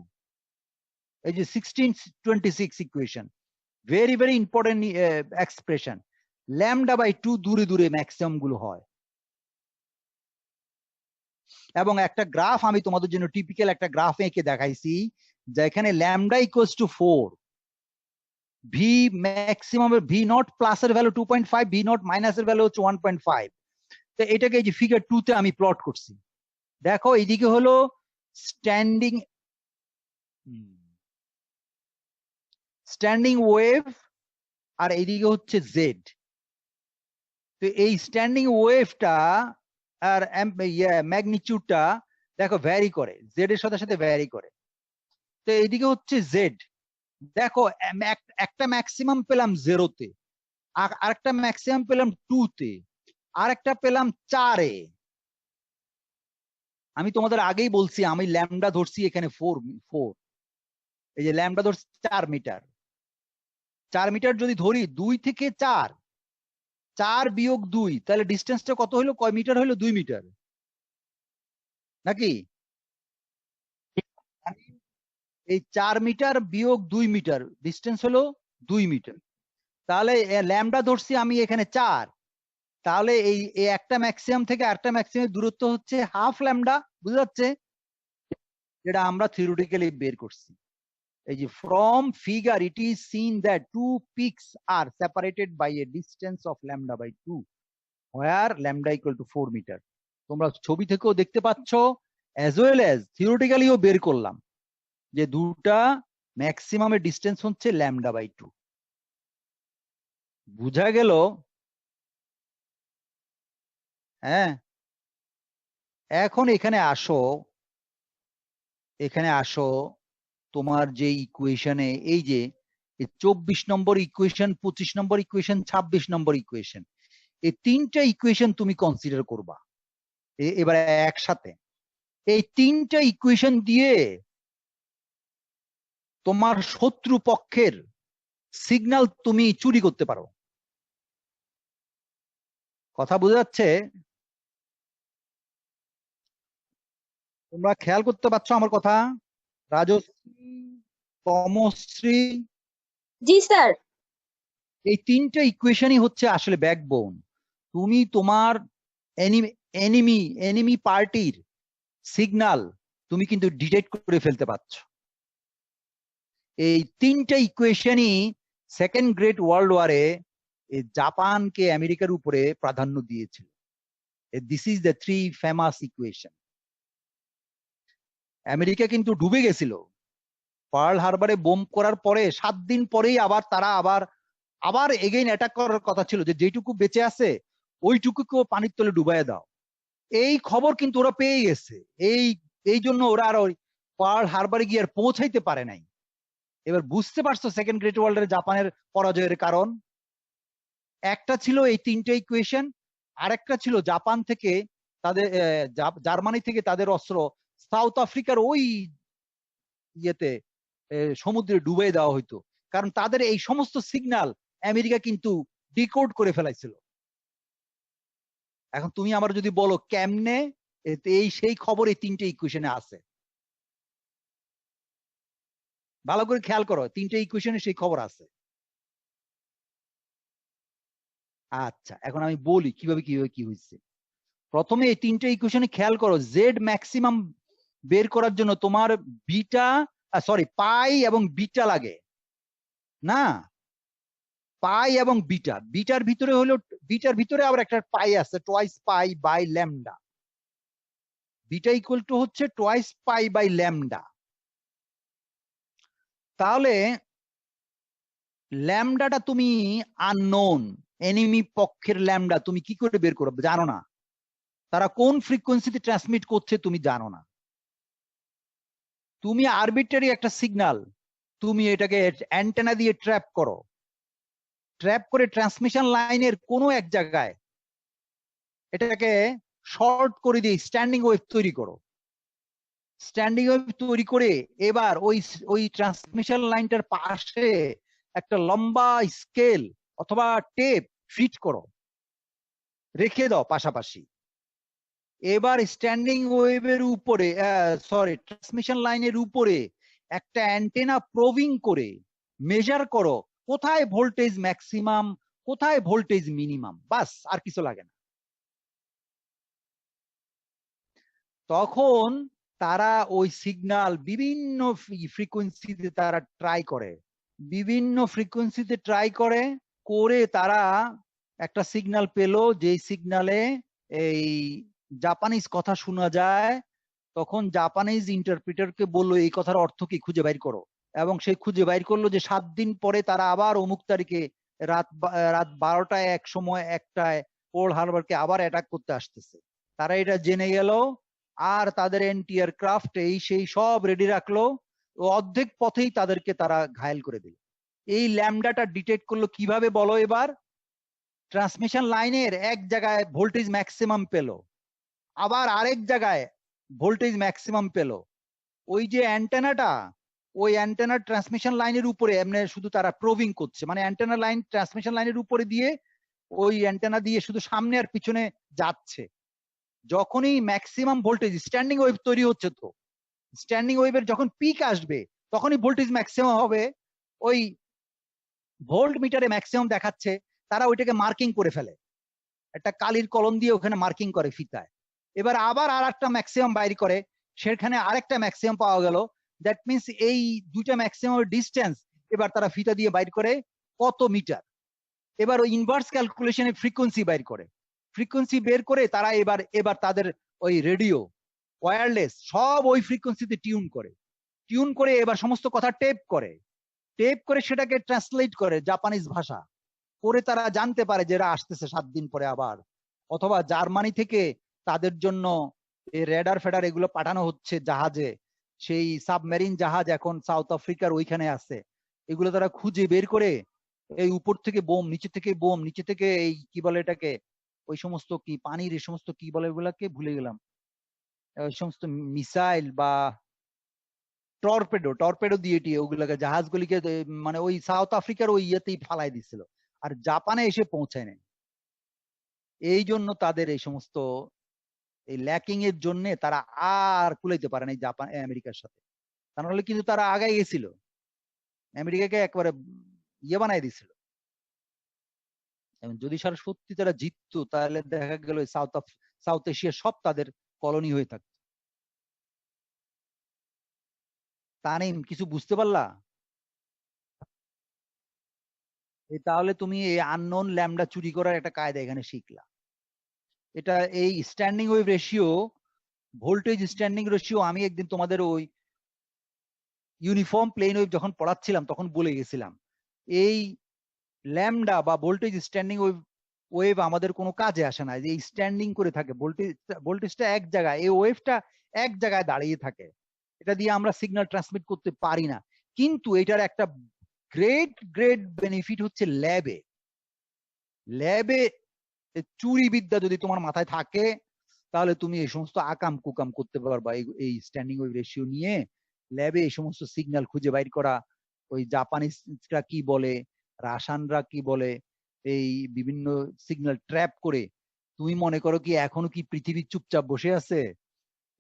এই যে 1626 equation, very very important expression. λ/2 দূরে দূরে ম্যাক্সিমাম গুলো হয়। এবং একটা গ্রাফ আমি তোমাদের জন্য টিপিক্যাল একটা গ্রাফ এঁকে দেখাইছি, যেখানে λ = 4, V maximum, V naught plus এর ভ্যালু 2.5, ভি নট মাইনাস এর ভ্যালু হচ্ছে 1.5। তো এটাকে এই যে ফিগার 2 তে আমি প্লট করছি। দেখো এইদিকে হলো স্ট্যান্ডিং ওয়েভ, আর এইদিকে হচ্ছে জেড। তো এই স্ট্যান্ডিং ওয়েভটা আর ম্যাগনিটিউডটা দেখো ভ্যারি করে, জেড এর সাথে সাথে ভ্যারি করে। তো এইদিকে হচ্ছে জেড, দেখো একটা ম্যাক্সিমাম পেলাম 0-তে, আরেকটা ম্যাক্সিমাম পেলাম 2-তে, আরেকটা পেলাম 4-এ। আমি তোমাদের আগেই বলছি আমি ল্যামডা ধরছি এখানে 4, এই যে ল্যামডা ধরছি 4 মিটার। 4 মিটার যদি ধরি 2 থেকে 4, 4 বিয়োগ 2, তাহলে ডিস্টেন্সটা কত হলো, কয় মিটার হলো? 2 মিটার নাকি? এই 4 মিটার বিয়োগ 2 মিটার ডিস্টেন্স হলো 2 মিটার। তাহলে ল্যামডা ধরছি আমি এখানে 4, তাহলে এই একটা ম্যাক্সিমাম থেকে আরেকটা ম্যাক্সিমাম দূরত্ব হচ্ছে হাফ ল্যামডা। বুঝা যাচ্ছে? যেটা আমরা থিওরিটিক্যালি বের করছি। এই যে from figure it is seen that two peaks are separated by a distance of λ/2 where λ = 4 metre. তোমরা ছবি থেকেও দেখতে পাচ্ছ, অ্যাজ ওয়েল অ্যাজ থিওরিটিক্যালিও বের করলাম যে দুটা ম্যাক্সিমামের ডিস্টেন্স হচ্ছে λ/2। বুঝা গেল? হ্যাঁ, এখন এখানে আসো, এখানে আসো, তোমার যে ইকুয়েশনে এই যে 24 নম্বর ইকুয়েশন, 25 নম্বর ইকুয়েশন, 26 নম্বর ইকুয়েশন, এই তিনটা ইকুয়েশন তুমি কনসিডার করবা এবারে একসাথে। এই তিনটা ইকুয়েশন দিয়ে তোমার শত্রু পক্ষের সিগন্যাল তুমি চুরি করতে পারো। কথা বোঝা যাচ্ছে? তোমরা খেয়াল করতে পারছো আমার কথা? রাজশ্রী, তমশ্রী, জি স্যার। এই তিনটা ইকুয়েশনই হচ্ছে আসলে ব্যাকবোন। তুমি তোমার এনিমি পার্টির সিগন্যাল তুমি কিন্তু ডিটেক্ট করে ফেলতে পারছো। এই তিনটা ইকুয়েশনই সেকেন্ড গ্রেট ওয়ার্ল্ড ওয়ারে জাপানকে আমেরিকার উপরে প্রাধান্য দিয়েছিল। This is the 3 famous equation. America কিন্তু ডুবে গেছিল পার্ল হারবারে বোম করার পরে 7 দিন পরেই তারা আবার এগেইন অ্যাটাক করার কথা ছিল, যে যেটুকু বেঁচে আছে ওইটুকুকেও পানির তলে ডুবাইয়া দাও। এই খবর কিন্তু ওরা পেয়ে গেছে, এই জন্য ওরা আর ওই পার্ল হারবারে গিয়ে আর পৌঁছাইতে পারে নাই। এবার বুঝতে পারছো সেকেন্ড গ্রেট ওয়ার্ল্ডের জাপানের পরাজয়ের কারণ? একটা ছিল এই তিনটে ইকুয়েশন, আরেকটা ছিল জাপান থেকে তাদের জার্মানি থেকে তাদের অস্ত্র সাউথ আফ্রিকার ওই ইয়েতে সমুদ্রে ডুবে দেওয়া হইতো, কারণ তাদের এই সমস্ত সিগন্যাল আমেরিকা কিন্তু ডিকোড করে ফেলাইছিল। এখন তুমি আমার যদি বলো কেমনে, এই সেই খবর এই 3টে ইকুয়েশনে আছে, ভালো করে খেয়াল করো, 3টে ইকুয়েশনে সেই খবর আছে। আচ্ছা, এখন আমি বলি কিভাবে কিভাবে কি হয়েছে। প্রথমে এই 3টে ইকুয়েশনে খেয়াল করো, জেড ম্যাক্সিমাম বের করার জন্য তোমার বিটা পাই এবং বিটা লাগে না, পাই এবং বিটার ভিতরে হলো, বিটার ভিতরে আবার একটা পাই আছে, twice pi by lambda. Beta equal to হচ্ছে টোয়াইস পাই বাই ল্যামডা। তাহলে ল্যামডাটা তুমি আননোন, এনিমি পক্ষের ল্যামডা তুমি কি করে বের করবে জানো না, তারা কোন ফ্রিকোয়েন্সিতে ট্রান্সমিট করছে তুমি জানো না। তুমি আরবিট্রারি একটা সিগন্যাল, তুমি এটাকে অ্যান্টেনা দিয়ে ট্র্যাপ করো, ট্র্যাপ করে ট্রান্সমিশন লাইনের কোনো এক জায়গায় এটাকে শর্ট করে দিয়ে স্ট্যান্ডিং ওয়েভ তৈরি করো। স্ট্যান্ডিং ওয়েভ তৈরি করে এবার ওই ট্রান্সমিশন লাইনটার পাশে একটা লম্বা স্কেল অথবা টেপ ফিট করো, রেখে দাও পাশাপাশি। এবার স্ট্যান্ডিং ওয়েভের উপরে ট্রান্সমিশন লাইনের উপরে একটা অ্যান্টেনা প্রোভিং করে মেজার করো কোথায় ভোল্টেজ ম্যাক্সিমাম, কোথায় ভোল্টেজ মিনিমাম, বাস আর কিছু লাগে না। তখন তারা ওই সিগন্যাল বিভিন্ন ফ্রিকোয়েন্সিতে তারা ট্রাই করে, বিভিন্ন ফ্রিকোয়েন্সিতে ট্রাই করে করে তারা একটা সিগন্যাল পেলো, যে সিগন্যালে এই জাপানিজ কথা শোনা যায়। তখন জাপানিজ ইন্টারপ্রিটারকে বললো এই কথার অর্থ কি খুঁজে বাইর করো, এবং সে খুঁজে বাইর করলো যে 7 দিন পরে তারা আবার অমুক তারিখে রাত 12টায় এক সময় একটায় পোর্ল হারবারকে আবার অ্যাটাক করতে আসতেছে। তারা এটা জেনে গেল, আর তাদের এন্টি এয়ারক্রাফট এই সেই সব রেডি রাখলো, অর্ধেক পথেই তাদেরকে তারা ঘায়েল করে দিল। এই ল্যামডাটা ডিটেক্ট করলো কিভাবে বলো এবার, ট্রান্সমিশন লাইনের এক জায়গায় ভোল্টেজ ম্যাক্সিমাম পেলো, আবার আরেক জায়গায় ভোল্টেজ ম্যাক্সিমাম পেলো। ওই যে অ্যান্টেনাটা, ওই অ্যান্টেনার ট্রান্সমিশন লাইনের উপরে এমনি শুধু তারা প্রোভিং করছে, মানে অ্যান্টেনা লাইন ট্রান্সমিশন লাইনের উপরে দিয়ে ওই অ্যান্টেনা দিয়ে শুধু সামনে আর পিছনে যাচ্ছে। যখনই ম্যাক্সিমাম ভোল্টেজ স্ট্যান্ডিং ওয়েভ তৈরি হচ্ছে, তো স্ট্যান্ডিং ওয়েভের যখন পিক আসবে তখনই ভোল্টেজ ম্যাক্সিমাম হবে। ওই ভোল্ট মিটারে ম্যাক্সিমাম দেখাচ্ছে, তারা ওইটাকে মার্কিং করে ফেলে, একটা কালির কলম দিয়ে ওখানে মার্কিং করে ফিতায়। এবার আবার আর একটা ম্যাক্সিমাম বাইর করে, সেখানে আরেকটা ম্যাক্সিমাম পাওয়া গেল। দ্যাট মিনস এই দুইটা ম্যাক্সিমাম ডিস্টেন্স এবার তারা ফিতা দিয়ে বাইর করে কত মিটার। এবার ওই ইনভার্স ক্যালকুলেশনে ফ্রিকোয়েন্সি বাইর করে, ফ্রিকোয়েন্সি বের করে তারা এবার তাদের ওই রেডিও ওয়্যারলেস সব ওই ফ্রিকোয়েন্সিতে টিউন করে এবার সমস্ত কথা টেপ করে সেটাকে ট্রান্সলেট করে জাপানিজ ভাষা করে, তারা জানতে পারে যে এরা আসতেছে 7 দিন পরে আবার। অথবা জার্মানি থেকে তাদের জন্য এই রেডার ফেডার এগুলো পাঠানো হচ্ছে জাহাজে, সেই সাবমেরিন জাহাজ এখন সাউথ আফ্রিকার ওইখানে আছে। এগুলো তারা খুঁজে বের করে এই উপর থেকে বোম, নিচে থেকে বোম, নিচে থেকে এই কি বলে এটাকে, ওই সমস্ত কি পানির এই সমস্ত কি বলে এগুলাকে ভুলে গেলাম, ওই সমস্ত মিসাইল বা টর্পেডো দিয়ে ওগুলাকে জাহাজগুলিকে মানে ওই সাউথ আফ্রিকার ওই ইয়েতেই ফালাই দিছিল, আর জাপানে এসে পৌঁছায় নাই। এই জন্য তাদের এই সমস্ত এই ল্যাকিং এর জন্য তারা আর কুলাইতে পারে নাই জাপান আমেরিকার সাথে। তা নাহলে কিন্তু তারা আগাই গেছিল, আমেরিকাকে একবারে ইয়ে বানাই দিছিল। যদি সারা সত্যি তারা জিততো তাহলে দেখা গেল সাউথ এশিয়ার সব তাদের কলোনি হয়ে থাকতো। তানিম, কিছু বুঝতে পারলা? তাহলে তুমি এই আননোন ল্যামডা চুরি করার একটা কায়দা এখানে শিখলা। এটা এই standing wave ratio, voltage standing ratio আমি একদিন তোমাদের ওই ইউনিফর্ম প্লেন ওয়েভ যখন পড়াচ্ছিলাম তখন বলে গেছিলাম, এই ল্যামডা বা ভোল্টেজ স্ট্যান্ডিং ওয়েভ আমাদের কোনো কাজে আসে না, যে স্ট্যান্ডিং করে থাকে ভোল্টেজটা এক জায়গায়, এই ওয়েভটা এক জায়গায় দাঁড়িয়ে থাকে, এটা দিয়ে আমরা সিগন্যাল ট্রান্সমিট করতে পারি না। কিন্তু এটার একটা গ্রেট বেনিফিট হচ্ছে ল্যাবে চুরি বিদ্যা যদি তোমার মাথায় থাকে তাহলে তুমি এই সমস্ত আকাম কুকাম করতে পারবা, এই স্ট্যান্ডিং ওয়েভ রেশিও নিয়ে ল্যাবে এই সমস্ত সিগন্যাল খুঁজে বাইর করা, ওই জাপানিজরা কি বলে, রাশিয়ানরা কি বলে, এই বিভিন্ন সিগন্যাল ট্র্যাপ করে তুমি মনে করো কি এখনো কি পৃথিবী চুপচাপ বসে আছে?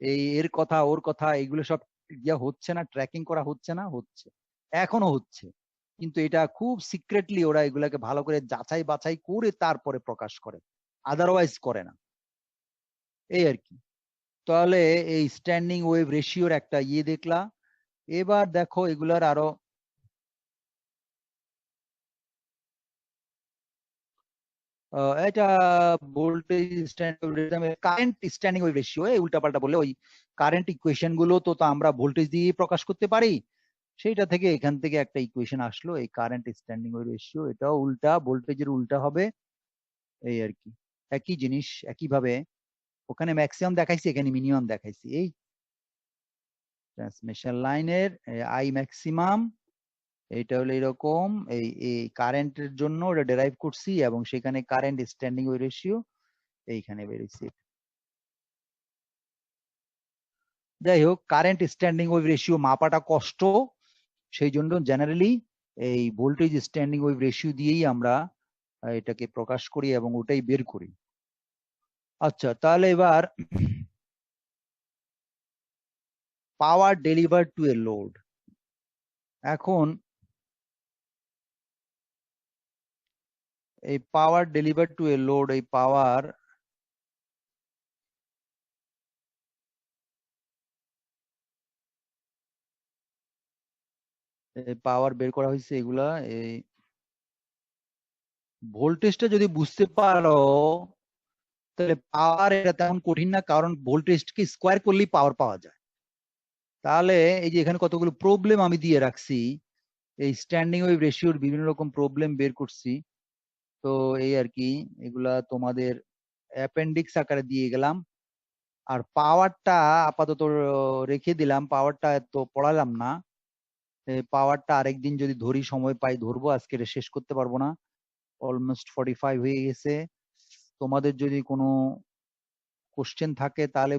এই এর কথা ওর কথা এগুলো সব ইয়া হচ্ছে না, ট্র্যাকিং করা হচ্ছে না? হচ্ছে, এখনো হচ্ছে, কিন্তু এটা খুব সিক্রেটলি ওরা এগুলাকে ভালো করে যাচাই বাছাই করে তারপরে প্রকাশ করে, আদারওয়াইজ করে না, এই আর কি। তাহলে এই স্ট্যান্ডিং ওয়েভ রেশিওর একটা ইয়ে দেখলা। এবার দেখো এগুলার আরো এটা voltage current standing wave ratio, উল্টাপাল্টা বললে ওই কারেন্ট ইকুয়েশন গুলো তো আমরা ভোল্টেজ দিয়ে প্রকাশ করতে পারি, সেইটা থেকে এখান থেকে একটা ইকুয়েশন আসলো, এই কারেন্ট স্ট্যান্ডিং ওয়েভ রেশিও, এটাও উল্টা, ভোল্টেজের উল্টা হবে, এই আর কি। একই জিনিস, একই ভাবে ওখানে ম্যাক্সিমাম দেখাইছি, এখানে মিনিমাম দেখাইছি। এই ট্রান্সমিশন লাইনের আই ম্যাক্সিমাম এটা হলো এরকম, এই কারেন্টের জন্য ওটা ডেরাইভ করছি, এবং সেখানে কারেন্ট স্ট্যান্ডিং ওয়েভ রেশিও এইখানে বেরিয়েছে। যাই হোক, কারেন্ট স্ট্যান্ডিং ওয়েভ রেশিও মাপাটা কষ্ট, সেই জন্য জেনারেলি এই ভোল্টেজ স্ট্যান্ডিং ওয়েভ রেশিও দিয়েই আমরা এটাকে প্রকাশ করি এবং ওটাই বের করি। আচ্ছা, তাহলে এবার পাওয়ার ডেলিভার টু এ লোড। এখন এই পাওয়ার ডেলিভার টু এ লোড, এই পাওয়ার বের করা হয়েছে এগুলা। এই ভোল্টেজটা যদি বুঝতে পারো তাহলে পাওয়ার এটা তেমন কঠিন না, কারণ ভোল্টেজকে স্কোয়ার করলেই পাওয়ার পাওয়া যায়। তাহলে এই যে এখানে কতগুলো প্রবলেম আমি দিয়ে রাখছি, এই স্ট্যান্ডিং ওয়েভ রেশিওর বিভিন্ন রকম প্রবলেম বের করছি, তো এই আর কি, এগুলা তোমাদের অ্যাপেন্ডিক্স আকারে দিয়ে গেলাম। আর পাওয়ারটা আপাতত রেখে দিলাম, পাওয়ারটা তো পড়ালাম না, পাওয়ারটা আরেকদিন যদি ধরি, সময় পাই ধরবো, আজকে এটা শেষ করতে পারবো না, অলমোস্ট 45 হয়ে গেছে। তোমাদের যদি কোনো কোশ্চেন থাকে তাহলে